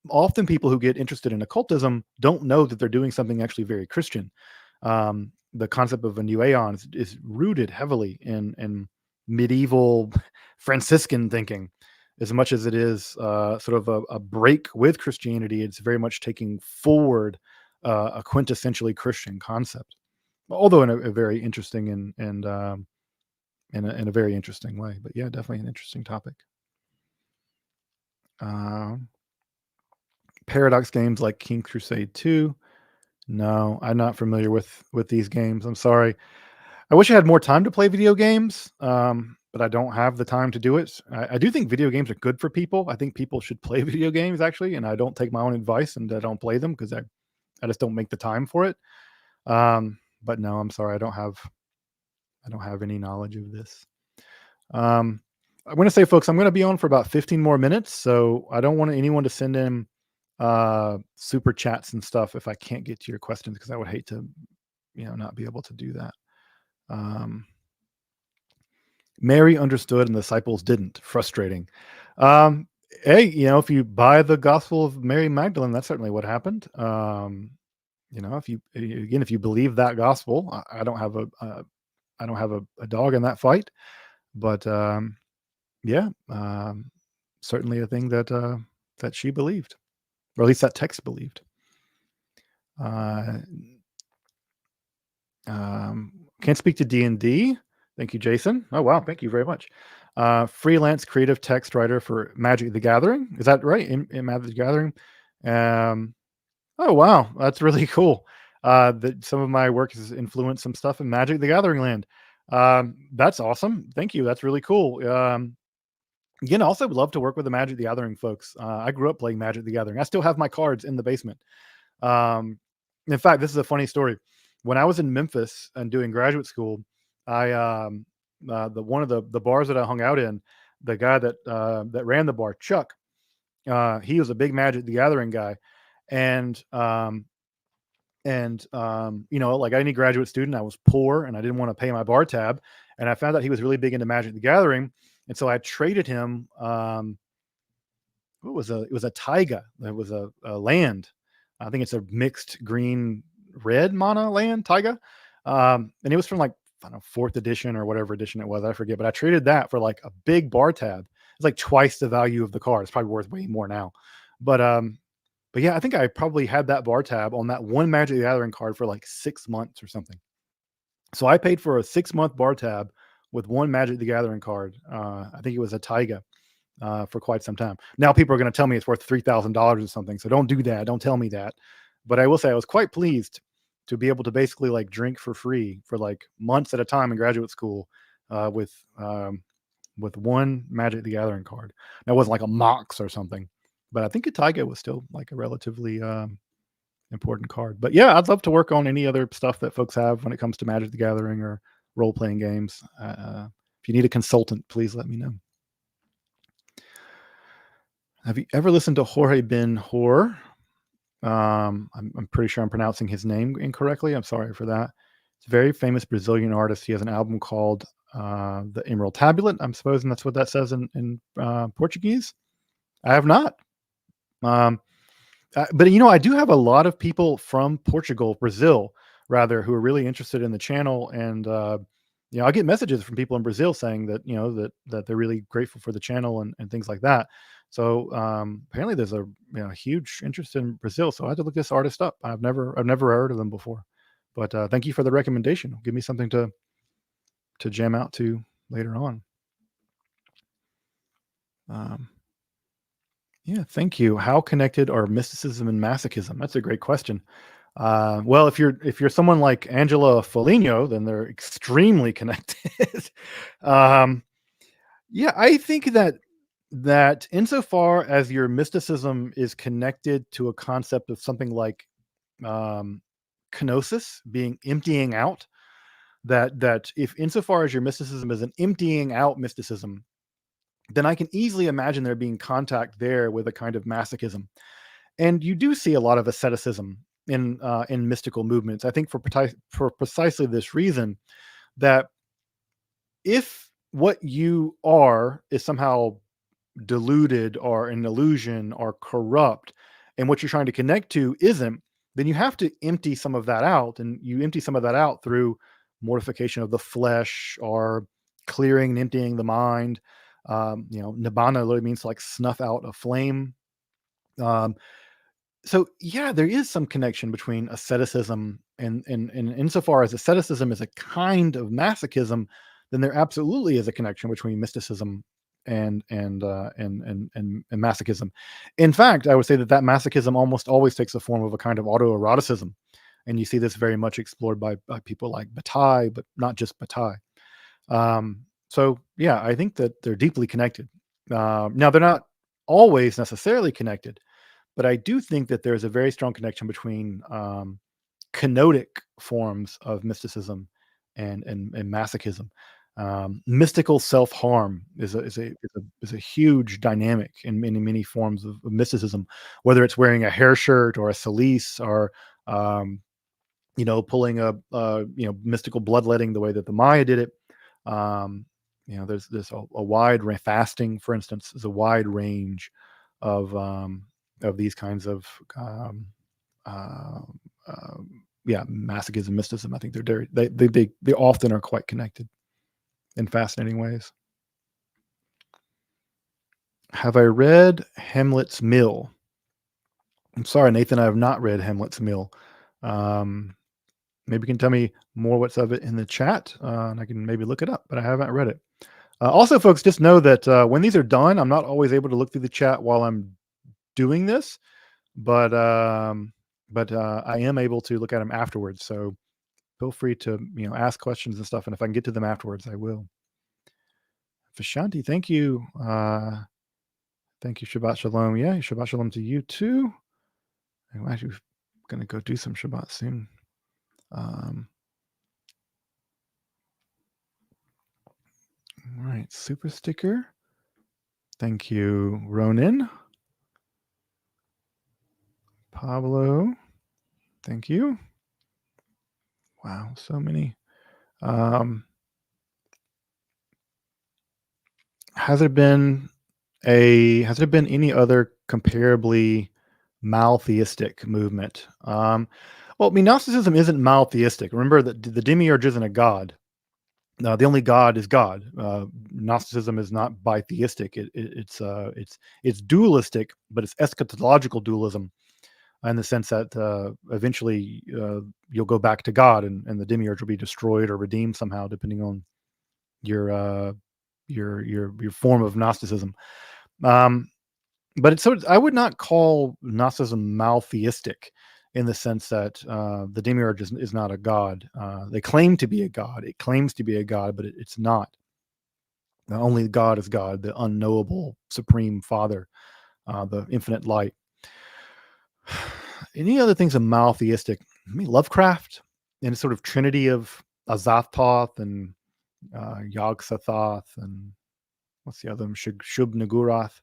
often people who get interested in occultism don't know that they're doing something actually very Christian. The concept of a new aeon is rooted heavily in medieval Franciscan thinking. As much as it is sort of a break with Christianity, it's very much taking forward a quintessentially Christian concept, although in a very interesting and in a very interesting way. But yeah, definitely an interesting topic. Um, Paradox games like King Crusade 2. No, I'm not familiar with these games. I'm sorry. I wish I had more time to play video games, but I don't have the time to do it. I do think video games are good for people. I think people should play video games actually, and I don't take my own advice and I don't play them because I just don't make the time for it. But no, I'm sorry, I don't have any knowledge of this. I'm going to say, folks, I'm going to be on for about 15 more minutes, so I don't want anyone to send in super chats and stuff if I can't get to your questions, because I would hate to, not be able to do that. Mary understood and the disciples didn't. Frustrating. Hey, if you buy the Gospel of Mary Magdalene, that's certainly what happened. If you believe that gospel, I don't have a dog in that fight, but certainly a thing that she believed, or at least that text believed. Can't speak to D&D. Thank you, Jason. Oh, wow. Thank you very much. Freelance creative text writer for Magic the Gathering. Is that right? In Magic the Gathering? Oh, wow. That's really cool. That some of my work has influenced some stuff in Magic the Gathering land. That's awesome. Thank you. That's really cool. Again, I also would love to work with the Magic the Gathering folks. I grew up playing Magic the Gathering. I still have my cards in the basement. In fact, this is a funny story. When I was in Memphis and doing graduate school, I one of the bars that I hung out in, the guy that ran the bar, Chuck, he was a big Magic the Gathering guy, and like any graduate student, I was poor and I didn't want to pay my bar tab, and I found out he was really big into Magic the Gathering, and so I traded him. It was a taiga. It was a land. I think it's a mixed green red mana land, taiga, and it was from like, I don't know, 4th edition or whatever edition it was. I forget, but I traded that for like a big bar tab. It's like twice the value of the card. It's probably worth way more now, but yeah, I think I probably had that bar tab on that one Magic the Gathering card for like 6 months or something. So I paid for a 6-month bar tab with one Magic the Gathering card. I think it was a taiga. For quite some time. Now people are going to tell me it's worth $3,000 or something. So don't do that. Don't tell me that. But I will say I was quite pleased to be able to basically like drink for free for like months at a time in graduate school with one Magic the Gathering card. That wasn't like a Mox or something, but I think a Taiga was still like a relatively important card. But yeah, I'd love to work on any other stuff that folks have when it comes to Magic the Gathering or role-playing games. If you need a consultant, please let me know. Have you ever listened to Jorge Ben Hor? I'm pretty sure I'm pronouncing his name incorrectly. I'm sorry for that. It's a very famous Brazilian artist. He has an album called The Emerald Tablet. I'm supposing that's what that says in Portuguese. I have not. But I do have a lot of people from Brazil, rather, who are really interested in the channel, and I get messages from people in Brazil saying that that they're really grateful for the channel and things like that. So apparently there's a huge interest in Brazil. So I had to look this artist up. I've never heard of them before, but thank you for the recommendation. Give me something to jam out to later on. Yeah, thank you. How connected are mysticism and masochism? That's a great question. Well, if you're someone like Angela Foligno, then they're extremely connected. Yeah, I think that insofar as your mysticism is connected to a concept of something like kenosis, being emptying out, that if insofar as your mysticism is an emptying out mysticism, then I can easily imagine there being contact there with a kind of masochism. And you do see a lot of asceticism in mystical movements. I think for precisely this reason, that if what you are is somehow deluded or an illusion or corrupt, and what you're trying to connect to isn't, then you have to empty some of that out, and you empty some of that out through mortification of the flesh or clearing and emptying the mind. Nibbana literally means to like snuff out a flame. So yeah, there is some connection between asceticism and insofar as asceticism is a kind of masochism, then there absolutely is a connection between mysticism and masochism. In fact, I would say that masochism almost always takes the form of a kind of autoeroticism, and you see this very much explored by people like Bataille, but not just Bataille. So yeah, I think that they're deeply connected. Now they're not always necessarily connected, But I do think that there's a very strong connection between kenotic forms of mysticism and masochism. Mystical self harm is a huge dynamic in many forms of mysticism, whether it's wearing a hair shirt or a cilice or um, pulling a mystical bloodletting the way that the Maya did it. Um, there's a wide fasting, for instance, is a wide range of these kinds of uh, masochism, mysticism. I think they often are quite connected in fascinating ways. Have I read Hamlet's Mill? I'm sorry, Nathan, I have not read Hamlet's Mill. Um, Maybe you can tell me more what's of it in the chat, and I can maybe look it up, but I haven't read it. Also, folks, just know that when these are done, I'm not always able to look through the chat while I'm doing this, but I am able to look at them afterwards. So feel free to ask questions and stuff, and if I can get to them afterwards, I will. Vishanti, thank you. Thank you. Shabbat shalom. Yeah, Shabbat shalom to you too. I'm actually going to go do some Shabbat soon. All right, super sticker. Thank you, Ronin. Pablo, thank you. Wow, so many. Has there been any other comparably maltheistic movement? Well, I mean, Gnosticism isn't maltheistic. Remember that the demiurge isn't a god. The only God is God. Gnosticism is not bitheistic. It's dualistic, but it's eschatological dualism in the sense that eventually you'll go back to God, and the demiurge will be destroyed or redeemed somehow, depending on your your form of Gnosticism. Um, but I would not call Gnosticism maltheistic in the sense that the demiurge is not a god. They claim to be a god. It claims to be a god, but it's not. Only God is God, the unknowable Supreme Father, the infinite light. Any other things are maltheistic? I mean, Lovecraft and a sort of trinity of Azathoth and Yog-Sothoth and what's the other one? Shub-Niggurath.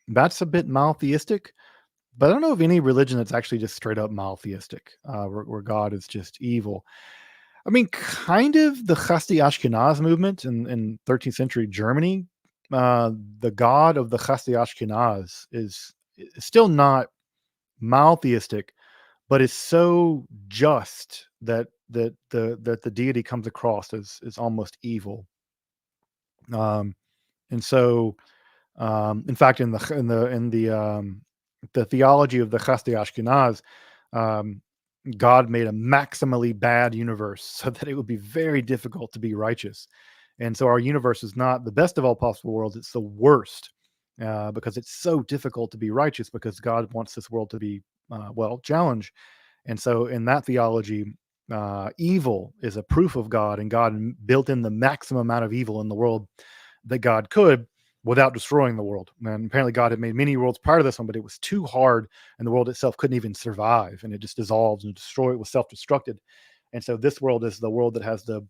That's a bit maltheistic, but I don't know of any religion that's actually just straight up maltheistic, where God is just evil. I mean, kind of the Chasti Ashkenaz movement in 13th century Germany. The god of the Chasti Ashkenaz is still not maltheistic, but is so just that the deity comes across as almost evil. And so in fact, the theology of the Chasti Ashkenaz, um, God made a maximally bad universe so that it would be very difficult to be righteous. And so our universe is not the best of all possible worlds; it's the worst because it's so difficult to be righteous because God wants this world to be challenged. And so in that theology, evil is a proof of God, and God built in the maximum amount of evil in the world that God could without destroying the world. And apparently God had made many worlds prior to this one, but it was too hard and the world itself couldn't even survive, and it just dissolves and destroyed. It was self-destructed. And so this world is the world that has the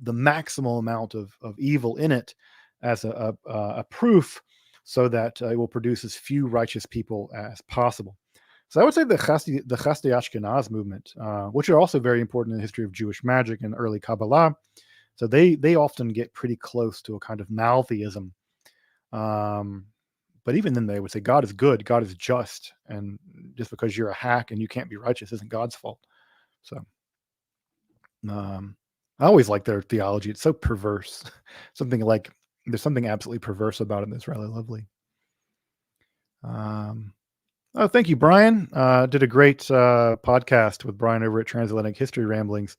maximal amount of evil in it as a proof, so that it will produce as few righteous people as possible. So I would say the Chasti Ashkenaz movement, which are also very important in the history of Jewish magic and early Kabbalah. So they often get pretty close to a kind of maltheism. Um, but even then, they would say God is good, God is just, and just because you're a hack and you can't be righteous isn't God's fault. So I always like their theology. It's so perverse. Something like there's something absolutely perverse about it that's really lovely. Oh, thank you, Brian. Did a great podcast with Brian over at Transatlantic History Ramblings.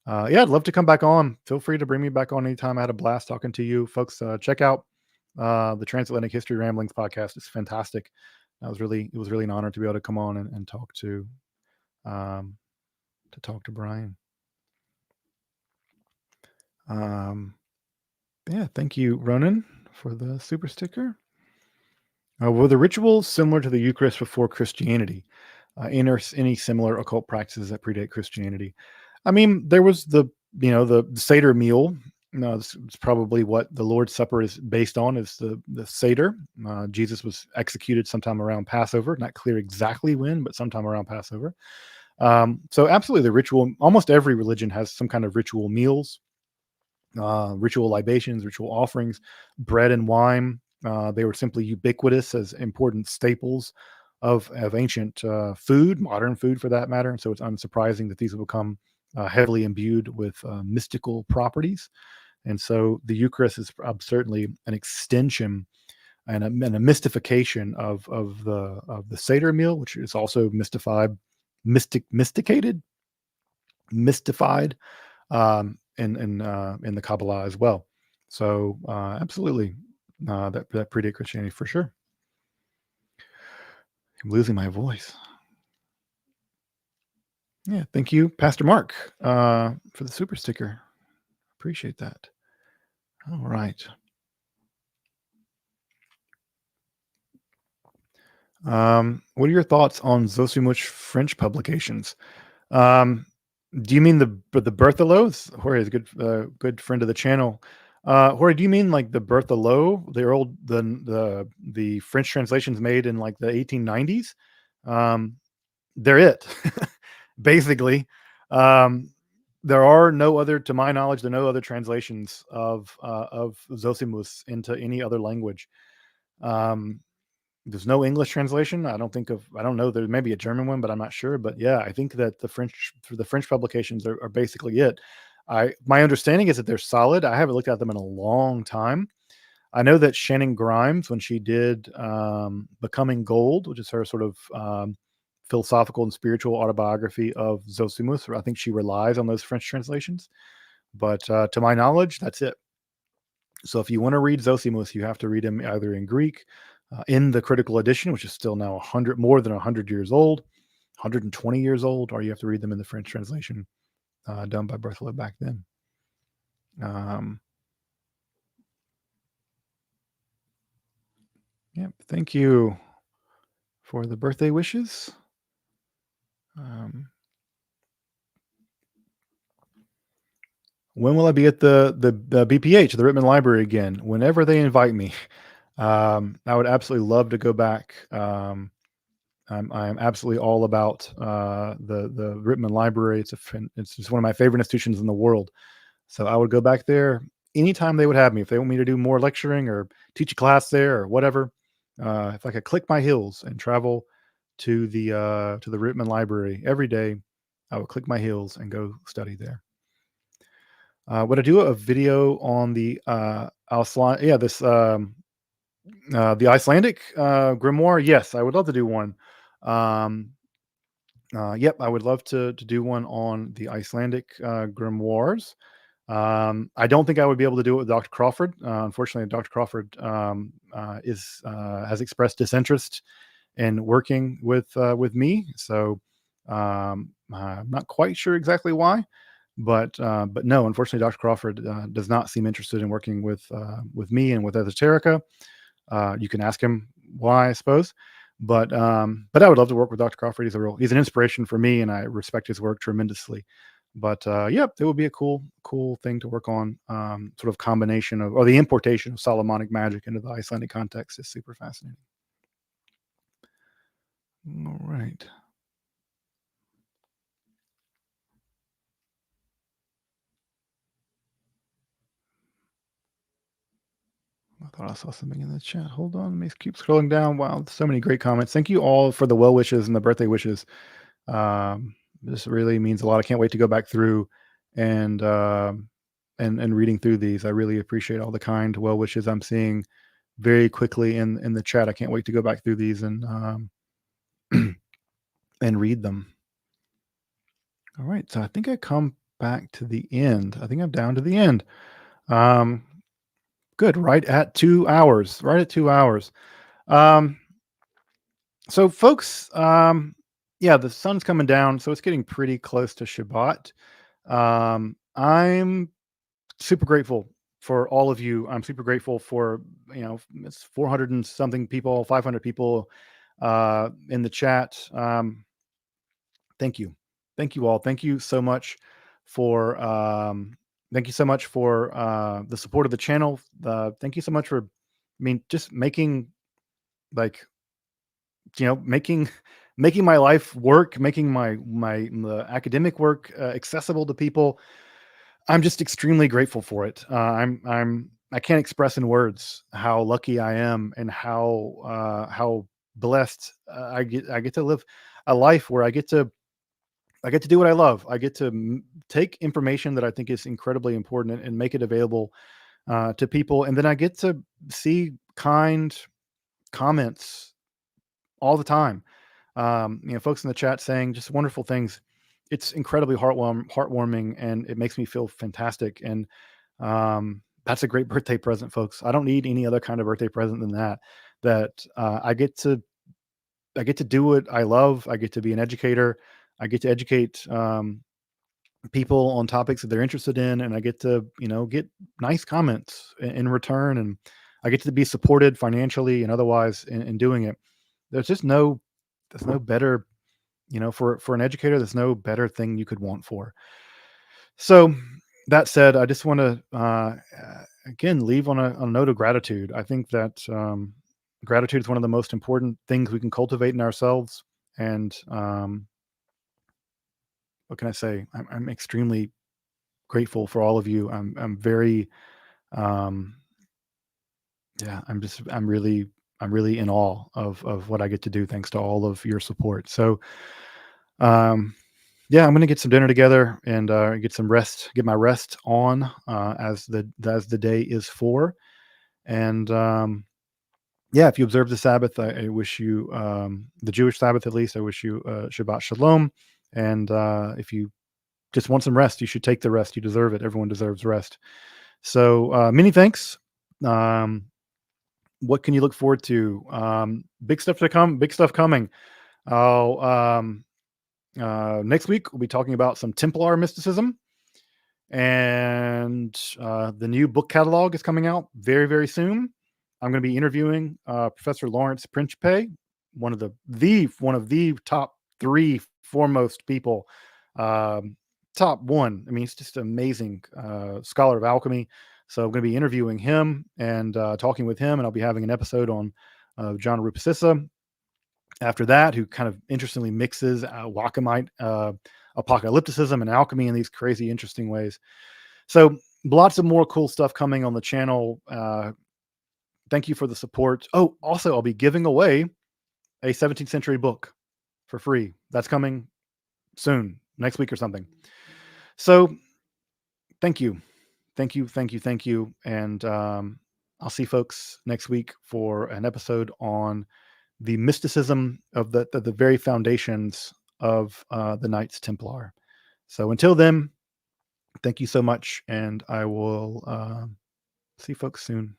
Yeah, I'd love to come back on. Feel free to bring me back on anytime. I had a blast talking to you folks. Check out the Transatlantic History Ramblings podcast. It's fantastic. It was really an honor to be able to come on and um, talk to Brian. Yeah, thank you, Ronan, for the super sticker. Were the rituals similar to the Eucharist before Christianity? Any similar occult practices that predate Christianity? I mean, there was the Seder meal. No, it's probably what the Lord's Supper is based on. Is the Seder? Jesus was executed sometime around Passover. Not clear exactly when, but sometime around Passover. So absolutely, the ritual. Almost every religion has some kind of ritual meals, ritual libations, ritual offerings, bread and wine. They were simply ubiquitous as important staples of ancient food, modern food for that matter. And so it's unsurprising that these have become heavily imbued with mystical properties. And so the Eucharist is certainly an extension and a mystification of the Seder meal, which is also mystified in the Kabbalah as well. So absolutely, that predate Christianity for sure. I'm losing my voice. Yeah, thank you, Pastor Mark, for the super sticker. Appreciate that. All right. What are your thoughts on Zosimuch French publications? Um, do you mean the Berthelot? Jorge is a good friend of the channel. Jorge, do you mean like the Berthelot, the French translations made in like the 1890s? Um, they're it, basically. Um, there are no other, to my knowledge, there are no other translations of Zosimus into any other language. Um, there's no English translation. I don't know. There may be a German one, but I'm not sure. But yeah, I think that the French publications are basically it. My understanding is that they're solid. I haven't looked at them in a long time. I know that Shannon Grimes, when she did Becoming Gold, which is her sort of philosophical and spiritual autobiography of Zosimus, I think she relies on those French translations. But to my knowledge, that's it. So if you want to read Zosimus, you have to read him either in Greek, in the critical edition, which is still now more than 100 years old, 120 years old, or you have to read them in the French translation done by Berthelot back then. Yep. Thank you for the birthday wishes. When will I be at the BPH, the Rittman Library again? Whenever they invite me. I would absolutely love to go back. I'm absolutely all about the Rittman Library. It's just one of my favorite institutions in the world. So I would go back there anytime they would have me. If they want me to do more lecturing or teach a class there or whatever, if I could click my heels and travel to the Rittman Library every day, I would click my heels and go study there. Would I do a video on the Iceland? Yeah, the Icelandic grimoire? Yes, I would love to do one. Yep, I would love to do one on the Icelandic grimoires. I don't think I would be able to do it with Dr. Crawford. Unfortunately, Dr. Crawford has expressed disinterest in working with me. So I'm not quite sure exactly why, but no, unfortunately, Dr. Crawford does not seem interested in working with me and with Esoterica. You can ask him why, I suppose. But I would love to work with Dr. Crawford. He's an inspiration for me, and I respect his work tremendously. But yep, it would be a cool thing to work on. Sort of combination or the importation of Solomonic magic into the Icelandic context is super fascinating. All right. I thought I saw something in the chat. Hold on, let me keep scrolling down. Wow, so many great comments. Thank you all for the well wishes and the birthday wishes. This really means a lot. I can't wait to go back through and reading through these. I really appreciate all the kind well wishes I'm seeing very quickly in the chat. I can't wait to go back through these and and read them. All right, so I think I come back to the end. I think I'm down to the end. Good, right at 2 hours. Right at 2 hours. So folks, yeah, the sun's coming down, so it's getting pretty close to Shabbat. I'm super grateful for all of you. I'm super grateful for, it's 400 and something people, 500 people in the chat. Thank you. Thank you all. Thank you so much for, thank you so much for the support of the channel. Thank you so much for, just making, like, making making my life work, making the academic work accessible to people. I'm just extremely grateful for it. I can't express in words how lucky I am and how blessed I get to live a life where I get to do what I love. I get to take information that I think is incredibly important and make it available to people, and then I get to see kind comments all the time. Folks in the chat saying just wonderful things. It's incredibly heartwarming, and it makes me feel fantastic. And that's a great birthday present, folks. I don't need any other kind of birthday present than that. I get to do what I love. I get to be an educator. I get to educate people on topics that they're interested in, and I get to get nice comments in return, and I get to be supported financially and otherwise in doing it. There's no better, for an educator, there's no better thing you could want for. So that said, I just want to again leave on a note of gratitude. I think that gratitude is one of the most important things we can cultivate in ourselves. And what can I say? I'm extremely grateful for all of you. I'm very yeah, I'm really in awe of what I get to do thanks to all of your support. So yeah, I'm gonna get some dinner together and get some rest, get my rest on as the day is for. And yeah, if you observe the Sabbath, I wish you the Jewish Sabbath at least. I wish you Shabbat Shalom. And if you just want some rest, you should take the rest. You deserve it. Everyone deserves rest. So many thanks. Um, what can you look forward to? Big stuff to come. Big stuff coming. I'll next week we'll be talking about some Templar mysticism, and the new book catalog is coming out very, very soon. I'm going to be interviewing Professor Lawrence Principe, one of the top three foremost people, top one. I mean, he's just an amazing scholar of alchemy. So I'm going to be interviewing him and talking with him, and I'll be having an episode on John Rupasissa after that, who kind of interestingly mixes Wakhamite apocalypticism and alchemy in these crazy, interesting ways. So lots of more cool stuff coming on the channel. Thank you for the support. Oh, also, I'll be giving away a 17th century book for free. That's coming soon, next week or something. So thank you. Thank you, thank you, thank you. And I'll see folks next week for an episode on the mysticism of the very foundations of the Knights Templar. So until then, thank you so much, and I will see folks soon.